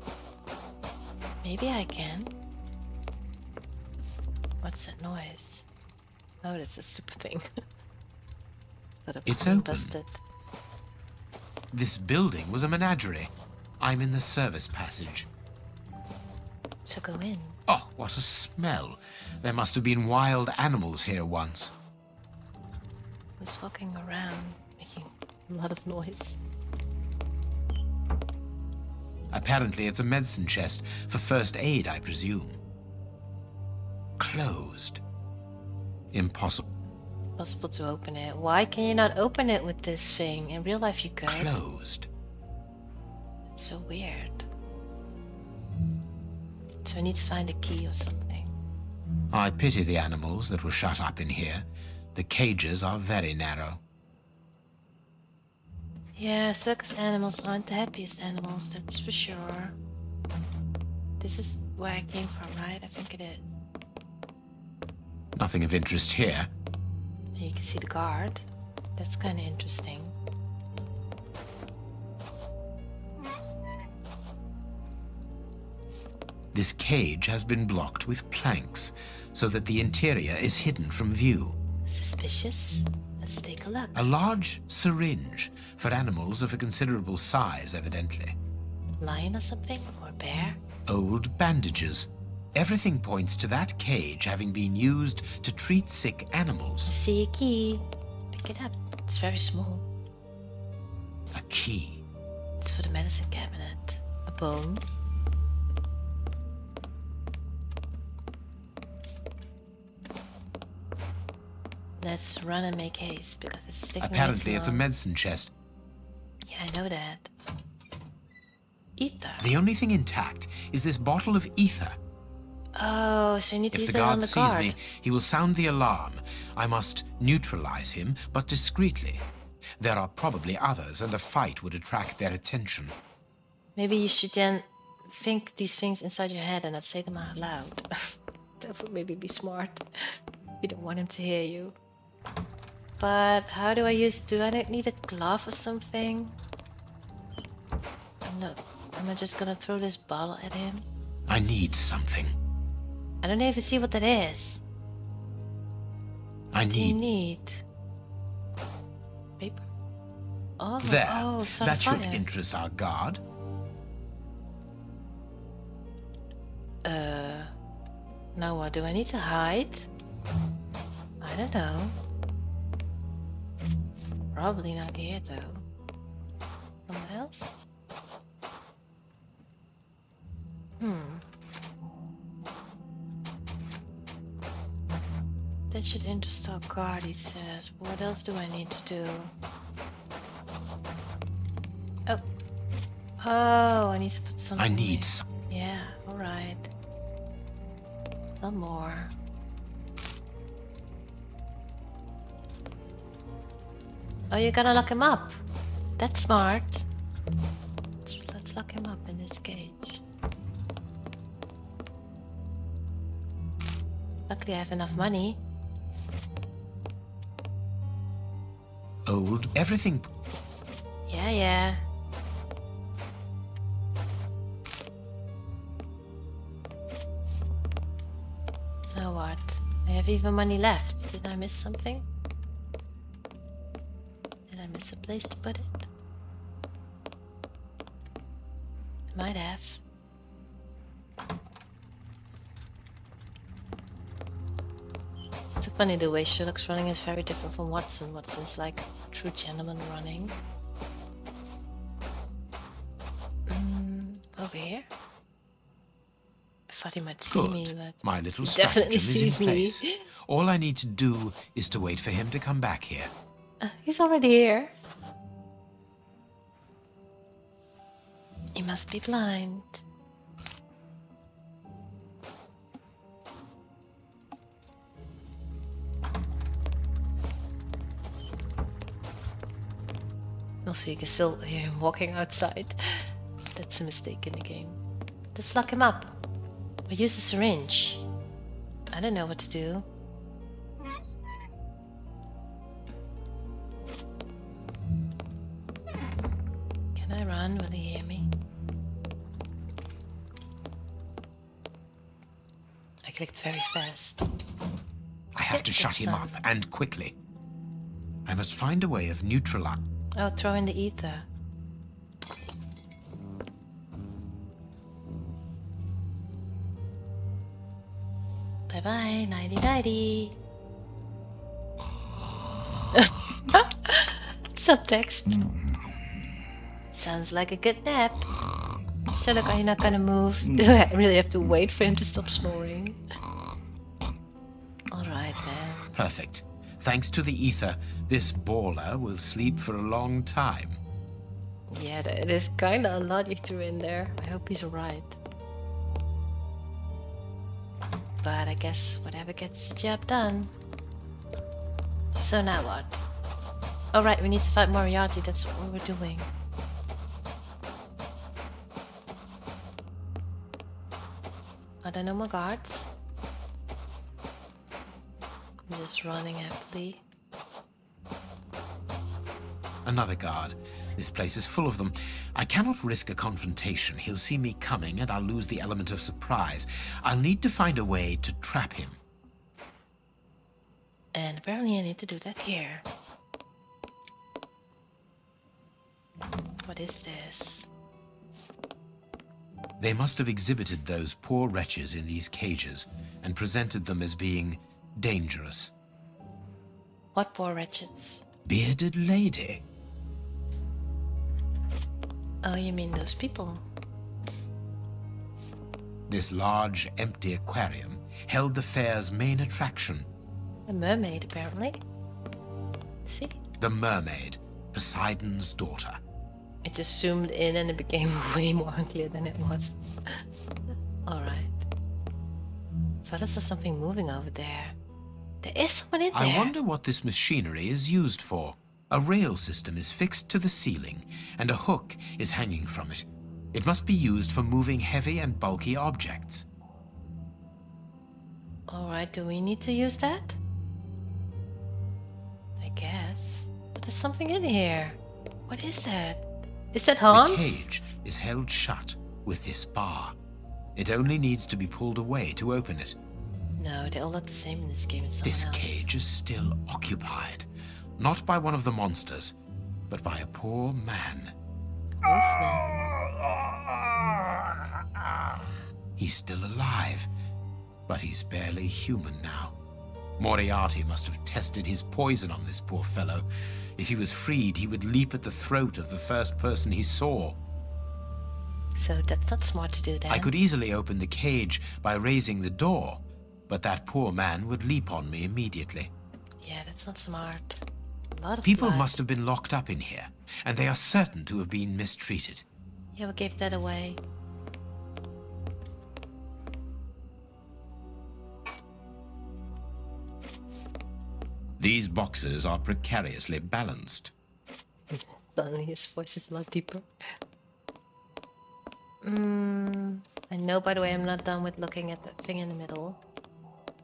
Maybe I can. What's that noise? Oh, that's a stupid thing. It's open. Busted. This building was a menagerie. I'm in the service passage. So go in. Oh, what a smell. There must have been wild animals here once. Who's walking around making a lot of noise? Apparently it's a medicine chest for first aid, I presume. Closed. Impossible. Possible to open it. Why can you not open it with this thing? In real life you could. Closed. It's so weird. So I need to find a key or something. I pity the animals that were shut up in here. The cages are very narrow. Yeah, circus animals aren't the happiest animals, that's for sure. This is where I came from, right? I think it is. Nothing of interest here. You can see the guard. That's kind of interesting. This cage has been blocked with planks, so that the interior is hidden from view. Suspicious? Let's take a look. A large syringe for animals of a considerable size, evidently. Lion or something? Or bear? Old bandages. Everything points to that cage having been used to treat sick animals. See a key. Pick it up. It's very small. A key. It's for the medicine cabinet. A bone. Let's run and make haste because it's taking Apparently it's a long. medicine chest. Yeah, I know that. Ether. The only thing intact is this bottle of ether. Oh, so you need to If use the it on guard the sees guard. me, he will sound the alarm. I must neutralize him, but discreetly. There are probably others, and a fight would attract their attention. Maybe you should then think these things inside your head and not say them out loud. That would maybe be smart. You don't want him to hear you. But how do I use... Do I need a glove or something? Am I just gonna throw this bottle at him? I need something. I don't even see what that is. I What do you need... need? Paper? Oh, There. oh, some That should fire. interest our guard. Now what? Do I need to hide? I don't know. Probably not here though. Somewhere else? That should interest our guard, he says. What else do I need to do? Oh. Oh, I need to put something I need in. some... Yeah, alright. Some more. Oh, you're gonna lock him up. That's smart. Let's lock him up in this cage. Luckily I have enough money. Old... Everything... Yeah, yeah. Now what? I have even money left. Did I miss something? Did I miss a place to put it? I might have. It's so funny the way Sherlock's running is very different from Watson. Watson's like a true gentleman running. Over here? I thought he might see me, Good. but My little he stratagem definitely is in sees me. place. All I need to do is to wait for him to come back here. He's already here. He must be blind. Also, you can still hear him walking outside. That's a mistake in the game. Let's lock him up. Or use a syringe. I don't know what to do. Can I run? Will he hear me? I clicked very fast. I have to shut him up, and quickly. I must find a way of neutralizing. Oh, throw in the ether. Bye bye, nighty nighty. Subtext. Sounds like a good nap. Sherlock, are you not gonna move? Do I really have to wait for him to stop snoring? Alright then. Perfect. Thanks to the ether, this baller will sleep for a long time. Yeah, it is kinda a lot you threw in there. I hope he's alright. But I guess whatever gets the job done. So now what? Oh right, we need to fight Moriarty, that's what we're doing. Are there no more guards? I'm just running happily. Another guard. This place is full of them. I cannot risk a confrontation. He'll see me coming and I'll lose the element of surprise. I'll need to find a way to trap him. And apparently I need to do that here. What is this? They must have exhibited those poor wretches in these cages and presented them as being dangerous. What poor wretches? Bearded lady. Oh, you mean those people? This large, empty aquarium held the fair's main attraction. A mermaid, apparently. See? The mermaid, Poseidon's daughter. It just zoomed in and it became way more unclear than it was. Alright. Fellas, there's something moving over there. There is someone in there. I wonder what this machinery is used for. A rail system is fixed to the ceiling, and a hook is hanging from it. It must be used for moving heavy and bulky objects. Alright, do we need to use that? I guess. But there's something in here. What is that? Is that Hans? The cage is held shut with this bar. It only needs to be pulled away to open it. No, they all look the same in this game. It's This someone else. cage is still occupied. Not by one of the monsters, but by a poor man. He's still alive, but he's barely human now. Moriarty must have tested his poison on this poor fellow. If he was freed, he would leap at the throat of the first person he saw. So that's not smart to do then. I could easily open the cage by raising the door, but that poor man would leap on me immediately. Yeah, that's not smart. A lot of People blood. must have been locked up in here, and they are certain to have been mistreated. Yeah, we gave that away. These boxes are precariously balanced. Suddenly his voice is a lot deeper. I know, by the way, I'm not done with looking at that thing in the middle.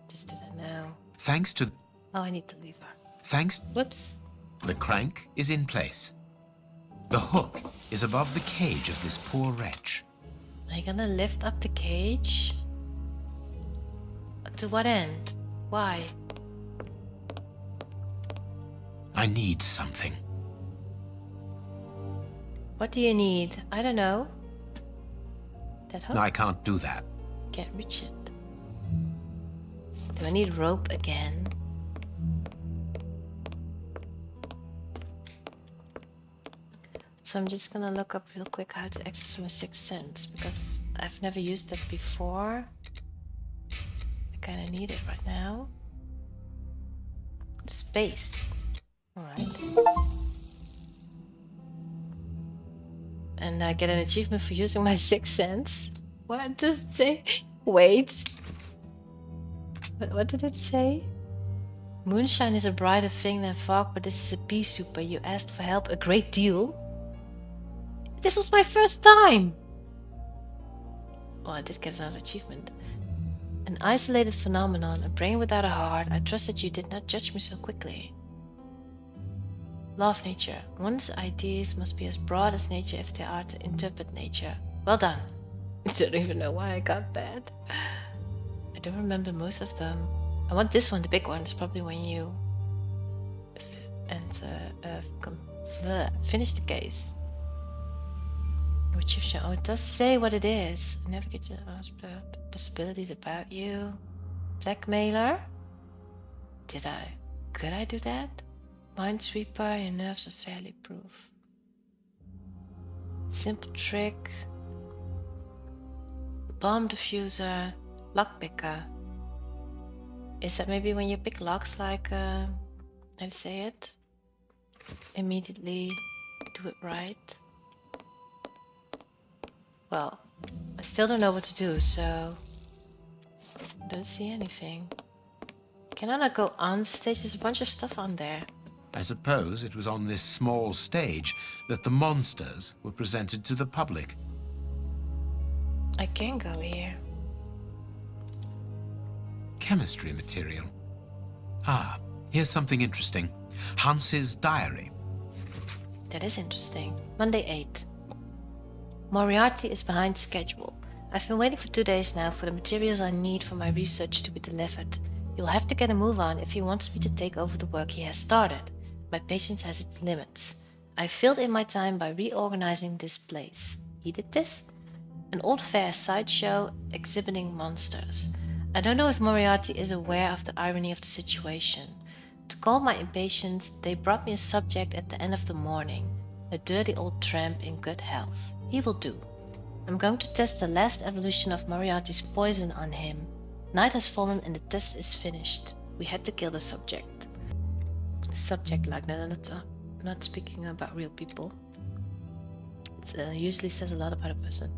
Just did it now. Thanks to... Oh, I need the lever. Thanks... Whoops. The crank is in place. The hook is above the cage of this poor wretch. Are you gonna lift up the cage? To what end? Why? I need something. What do you need? I don't know. That hook? No, I can't do that. Can't reach it. Do I need rope again? So I'm just gonna look up real quick how to access my sixth sense, because I've never used that before. I kinda need it right now. Space. Alright. And I get an achievement for using my sixth sense. What does it say? Wait. What did it say? Moonshine is a brighter thing than fog, but this is a pea soup. You asked for help a great deal. This was my first time! Well, I did get another achievement. An isolated phenomenon, a brain without a heart. I trust that you did not judge me so quickly. Law of nature. One's ideas must be as broad as nature if they are to interpret nature. Well done. I don't even know why I got that. I don't remember most of them. I want this one, the big one. It's probably when you finish the case. Which you've shown. Oh, it does say what it is. Navigate to ask possibilities about you. Blackmailer? Could I do that? Minesweeper, your nerves are fairly proof. Simple trick. Bomb diffuser. Lockpicker. Is that maybe when you pick locks, like, how to say it? Immediately do it right. Well, I still don't know what to do, so I don't see anything. Can I not go on the stage? There's a bunch of stuff on there. I suppose it was on this small stage that the monsters were presented to the public. I can go here. Chemistry material. Ah, here's something interesting. Hans's diary. That is interesting. Monday 8. Moriarty is behind schedule. I've been waiting for 2 days now for the materials I need for my research to be delivered. You'll have to get a move on if he wants me to take over the work he has started. My patience has its limits. I filled in my time by reorganizing this place. He did this? An old fair sideshow exhibiting monsters. I don't know if Moriarty is aware of the irony of the situation. To calm my impatience, they brought me a subject at the end of the morning. A dirty old tramp in good health. He will do. I'm going to test the last evolution of Moriarty's poison on him. Night has fallen and the test is finished. We had to kill the subject. Subject like that, not speaking about real people. It usually says a lot about a person.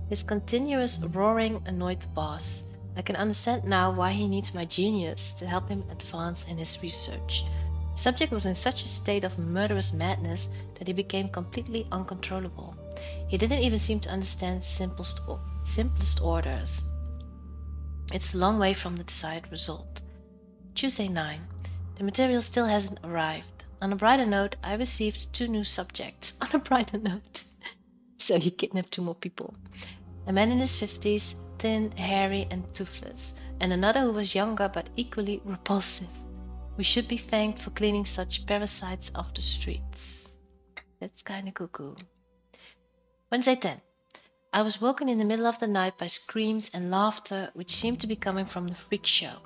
His continuous roaring annoyed the boss. I can understand now why he needs my genius to help him advance in his research. The subject was in such a state of murderous madness that he became completely uncontrollable. He didn't even seem to understand simplest orders. It's a long way from the desired result. Tuesday 9. The material still hasn't arrived. On a brighter note, I received 2 new subjects. On a brighter note. So you kidnapped 2 more people. A man in his 50s, thin, hairy, and toothless, and another who was younger but equally repulsive. We should be thanked for cleaning such parasites off the streets. That's kinda cuckoo. Wednesday 10. I was woken in the middle of the night by screams and laughter which seemed to be coming from the freak show.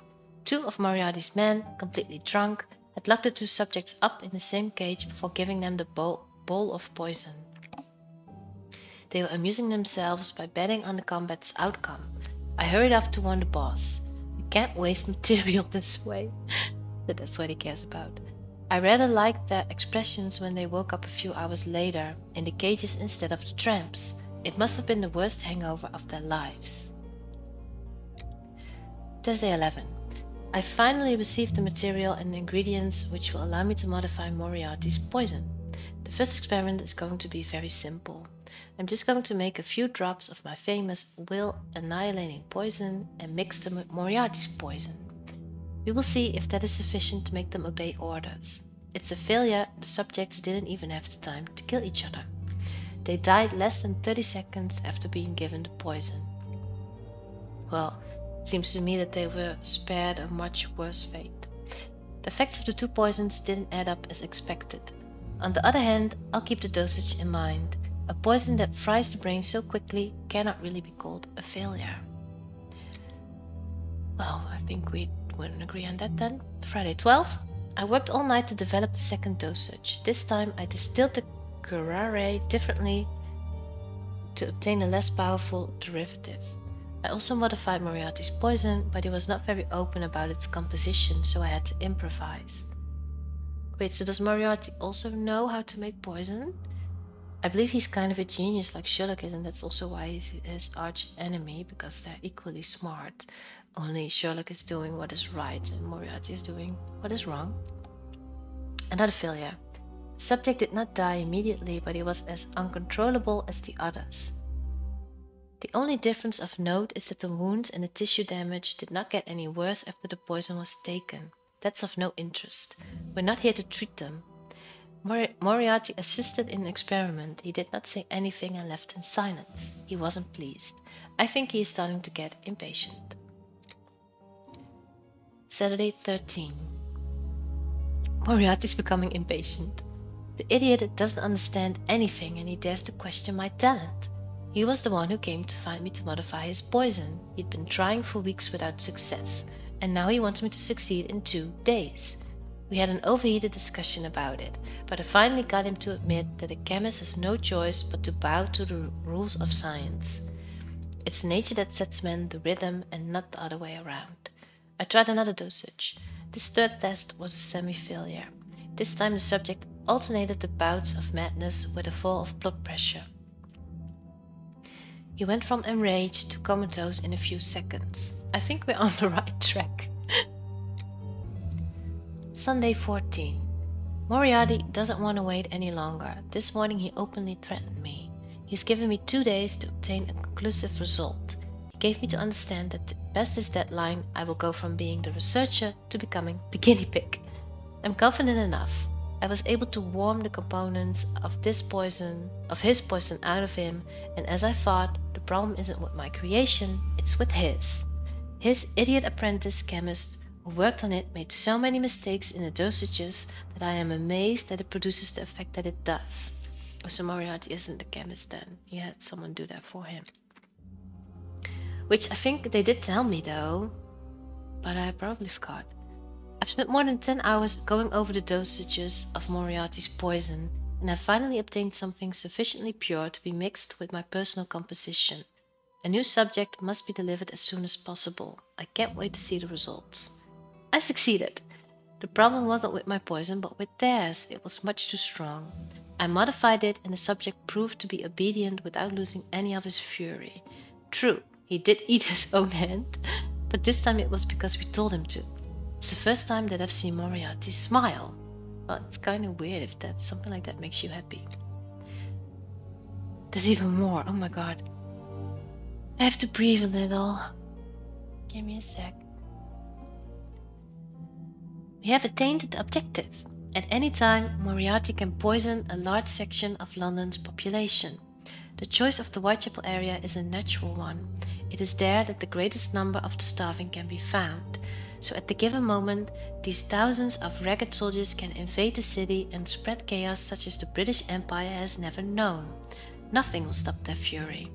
2 of Moriarty's men, completely drunk, had locked the 2 subjects up in the same cage before giving them the bowl of poison. They were amusing themselves by betting on the combat's outcome. I hurried off to warn the boss. You can't waste material this way. That's what he cares about. I rather liked their expressions when they woke up a few hours later in the cages instead of the tramps. It must have been the worst hangover of their lives. Thursday 11. I finally received the material and the ingredients which will allow me to modify Moriarty's poison. The first experiment is going to be very simple. I'm just going to make a few drops of my famous will-annihilating poison and mix them with Moriarty's poison. We will see if that is sufficient to make them obey orders. It's a failure. The subjects didn't even have the time to kill each other. They died less than 30 seconds after being given the poison. Well, it seems to me that they were spared a much worse fate. The effects of the 2 poisons didn't add up as expected. On the other hand, I'll keep the dosage in mind. A poison that fries the brain so quickly cannot really be called a failure. Well, I think we wouldn't agree on that then. Friday 12. I worked all night to develop the second dosage. This time I distilled the curare differently to obtain a less powerful derivative. I also modified Moriarty's poison, but he was not very open about its composition, so I had to improvise. Wait, so does Moriarty also know how to make poison? I believe he's kind of a genius like Sherlock is, and that's also why he's his arch enemy, because they're equally smart. Only Sherlock is doing what is right and Moriarty is doing what is wrong. Another failure. The subject did not die immediately, but he was as uncontrollable as the others. The only difference of note is that the wounds and the tissue damage did not get any worse after the poison was taken. That's of no interest. We're not here to treat them. Moriarty assisted in the experiment. He did not say anything and left in silence. He wasn't pleased. I think he is starting to get impatient. Saturday 13. Moriarty is becoming impatient. The idiot doesn't understand anything and he dares to question my talent. He was the one who came to find me to modify his poison. He'd been trying for weeks without success, and now he wants me to succeed in 2 days. We had an overheated discussion about it, but I finally got him to admit that a chemist has no choice but to bow to the rules of science. It's nature that sets men the rhythm and not the other way around. I tried another dosage. This third test was a semi-failure. This time the subject alternated the bouts of madness with a fall of blood pressure. He went from enraged to comatose in a few seconds. I think we're on the right track. Sunday 14. Moriarty doesn't want to wait any longer. This morning he openly threatened me. He's given me 2 days to obtain a conclusive result. He gave me to understand that past this deadline I will go from being the researcher to becoming the guinea pig. I'm confident enough. I was able to warm the components of his poison out of him, and as I thought, the problem isn't with my creation, it's with his. His idiot apprentice chemist who worked on it made so many mistakes in the dosages that I am amazed that it produces the effect that it does. So Moriarty isn't the chemist then. He had someone do that for him. Which I think they did tell me though, but I probably forgot. I've spent more than 10 hours going over the dosages of Moriarty's poison, and I finally obtained something sufficiently pure to be mixed with my personal composition. A new subject must be delivered as soon as possible. I can't wait to see the results. I succeeded. The problem wasn't with my poison, but with theirs. It was much too strong. I modified it, and the subject proved to be obedient without losing any of his fury. True, he did eat his own hand, but this time it was because we told him to. It's the first time that I've seen Moriarty smile. Well, it's kind of weird if that something like that makes you happy. There's even more. Oh my god. I have to breathe a little. Give me a sec. We have attained the objective. At any time, Moriarty can poison a large section of London's population. The choice of the Whitechapel area is a natural one. It is there that the greatest number of the starving can be found. So at the given moment, these thousands of ragged soldiers can invade the city and spread chaos such as the British Empire has never known. Nothing will stop their fury.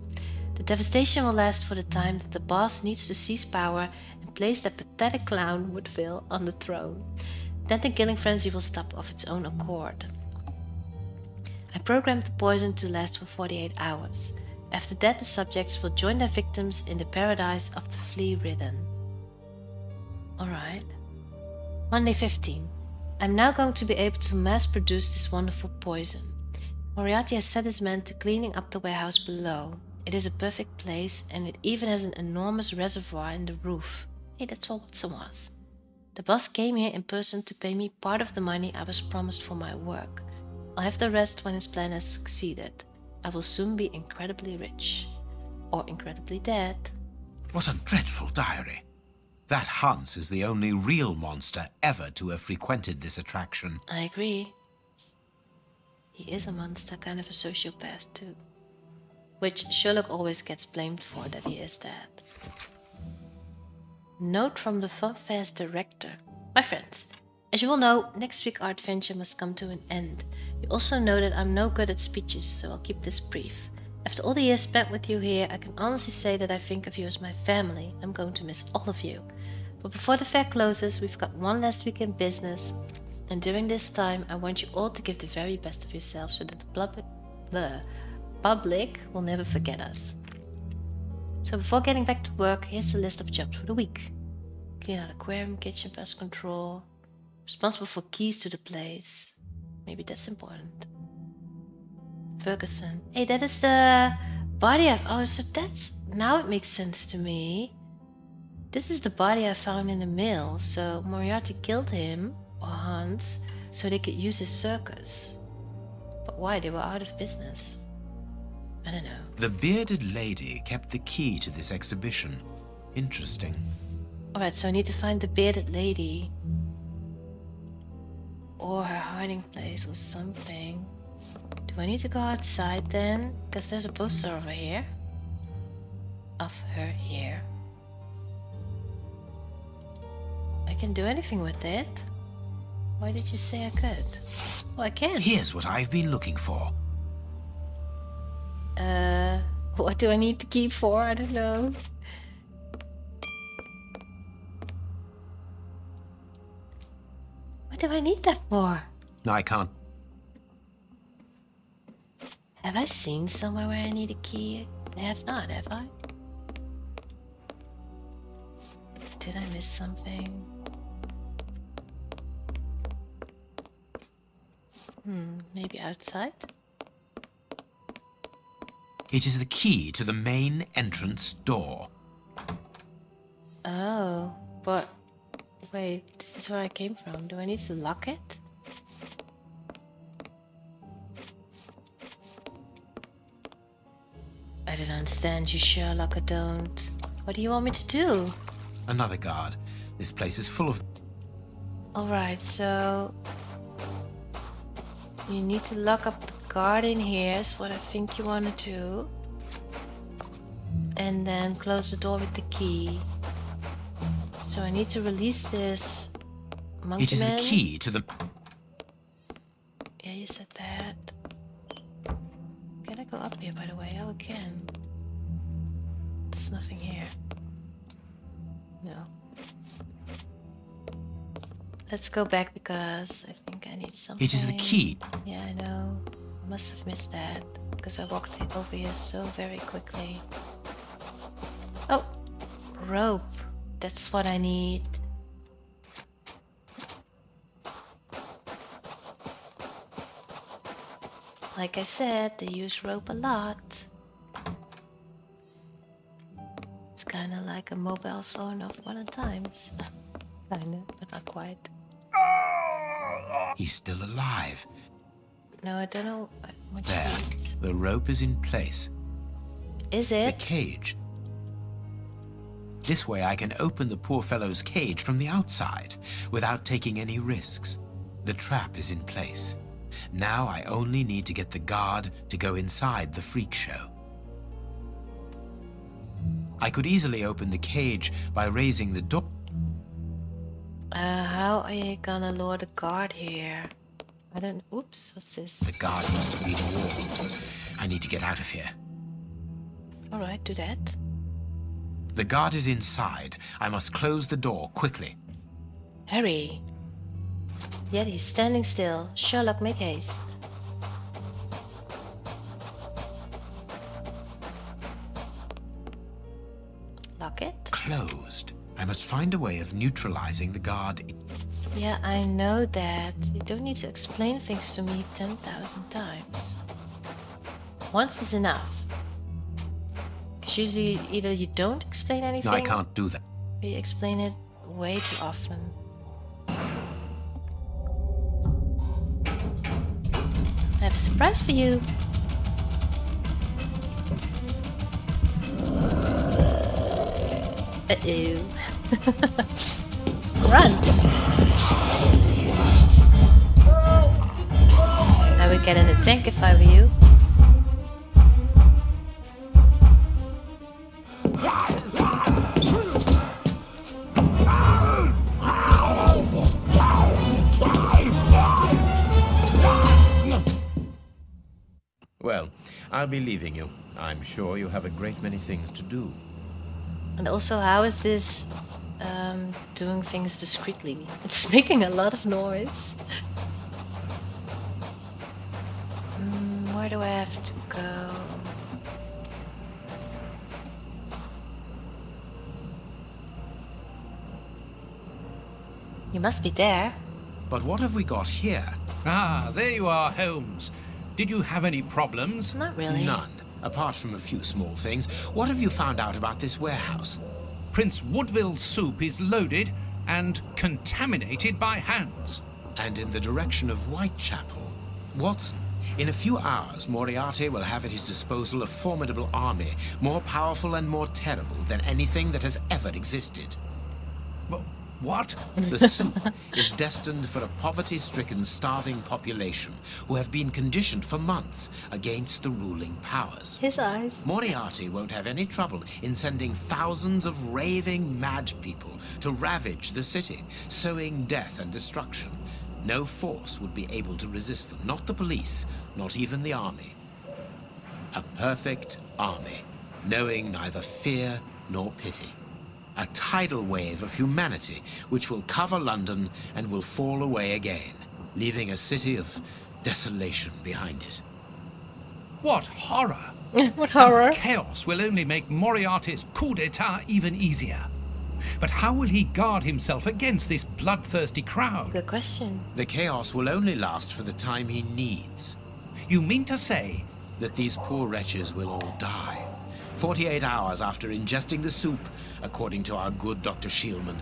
The devastation will last for the time that the boss needs to seize power and place that pathetic clown Woodville on the throne. Then the killing frenzy will stop of its own accord. I programmed the poison to last for 48 hours. After that, the subjects will join their victims in the paradise of the flea-ridden. Alright. Monday 15. I'm now going to be able to mass produce this wonderful poison. Moriarty has set his men to cleaning up the warehouse below. It is a perfect place and it even has an enormous reservoir in the roof. Hey, that's what Watson was. The boss came here in person to pay me part of the money I was promised for my work. I'll have the rest when his plan has succeeded. I will soon be incredibly rich. Or incredibly dead. What a dreadful diary. That Hans is the only real monster ever to have frequented this attraction. I agree. He is a monster, kind of a sociopath too. Which Sherlock always gets blamed for, that he is that. Note from the Funfair's director. My friends, as you all know, next week our adventure must come to an end. You also know that I'm no good at speeches, so I'll keep this brief. After all the years spent with you here, I can honestly say that I think of you as my family. I'm going to miss all of you. But before the fair closes, we've got one last week in business, and during this time, I want you all to give the very best of yourselves so that the public will never forget us. So before getting back to work, here's the list of jobs for the week. Clean out aquarium, kitchen, pest control. Responsible for keys to the place. Maybe that's important. Ferguson. Hey, that is the body of... Oh, so that's... Now it makes sense to me. This is the body I found in the mill, so Moriarty killed him, or Hans, so they could use his circus. But why? They were out of business. I don't know. The bearded lady kept the key to this exhibition. Interesting. Alright, so I need to find the bearded lady. Or her hiding place or something. Do I need to go outside then? Because there's a poster over here. Of her here. I can do anything with it. Why did you say I could? Oh, I can. Here's what I've been looking for. What do I need the key for? I don't know. What do I need that for? I can't. Have I seen somewhere where I need a key? I have not, have I? Did I miss something? Maybe outside? It is the key to the main entrance door. Oh, but wait, this is where I came from. Do I need to lock it? I don't understand you, Sherlock, I don't. What do you want me to do? Another guard. This place is full of... Alright, so... you need to lock up the guard in here, is what I think you want to do. And then close the door with the key. So I need to release this monkey It is man. the key to the... Yeah, you said that. Can I go up here, by the way? Oh, I can. There's nothing here. No. Let's go back because I think I need something. It is the key. Yeah, I know. I must have missed that because I walked over here so very quickly. Oh! Rope. That's what I need. Like I said, they use rope a lot. It's kinda like a mobile phone of modern times. Kinda, but not quite. He's still alive. No, I don't know what There. she is. The rope is in place. Is The it? cage. This way I can open the poor fellow's cage from the outside without taking any risks. The trap is in place. Now I only need to get the guard to go inside the freak show. I could easily open the cage by raising the door. How are you gonna lure the guard here? I don't... Oops, what's this? The guard must have been warned. I need to get out of here. Alright, do that. The guard is inside. I must close the door quickly. Hurry! Yet he's standing still. Sherlock, make haste. Lock it. Closed. I must find a way of neutralizing the guard. Yeah, I know that. You don't need to explain things to me 10,000 times. Once is enough. Because usually either you don't explain anything, No, I can't do that. or you explain it way too often. I have a surprise for you. Uh-oh. Run! I would get in a tank if I were you. Well, I'll be leaving you. I'm sure you have a great many things to do. And also, how is this doing things discreetly? It's making a lot of noise. Where do I have to go? You must be there. But what have we got here? Ah, there you are, Holmes. Did you have any problems? Not really. None. Apart from a few small things. What have you found out about this warehouse? Prince Woodville's soup is loaded and contaminated by hands. And in the direction of Whitechapel. Watson, in a few hours, Moriarty will have at his disposal a formidable army, more powerful and more terrible than anything that has ever existed. What? The soup is destined for a poverty-stricken, starving population who have been conditioned for months against the ruling powers. His eyes. Moriarty won't have any trouble in sending thousands of raving mad people to ravage the city, sowing death and destruction. No force would be able to resist them, not the police, not even the army. A perfect army, knowing neither fear nor pity. A tidal wave of humanity which will cover London and will fall away again, leaving a city of desolation behind it. What horror! What horror? Chaos will only make Moriarty's coup d'etat even easier. But how will he guard himself against this bloodthirsty crowd? Good question. The chaos will only last for the time he needs. You mean to say? That these poor wretches will all die. 48 hours after ingesting the soup, according to our good Dr. Shielman.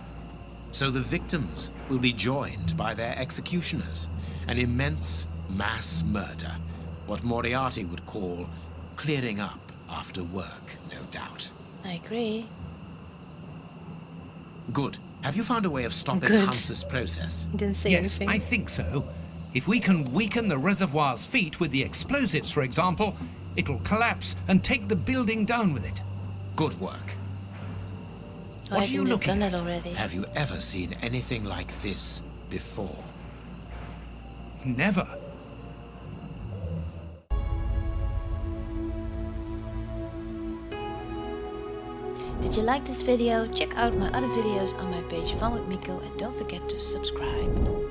So the victims will be joined by their executioners. An immense mass murder. What Moriarty would call clearing up after work, no doubt. I agree. Good. Have you found a way of stopping Good. Hans's process? He didn't say Yes, anything. I think so. If we can weaken the reservoir's feet with the explosives, for example, it will collapse and take the building down with it. Good work. Oh, What are you they've looking done at? it already. Have you ever seen anything like this before? Never. Did you like this video? Check out my other videos on my page Fun with Miko and don't forget to subscribe.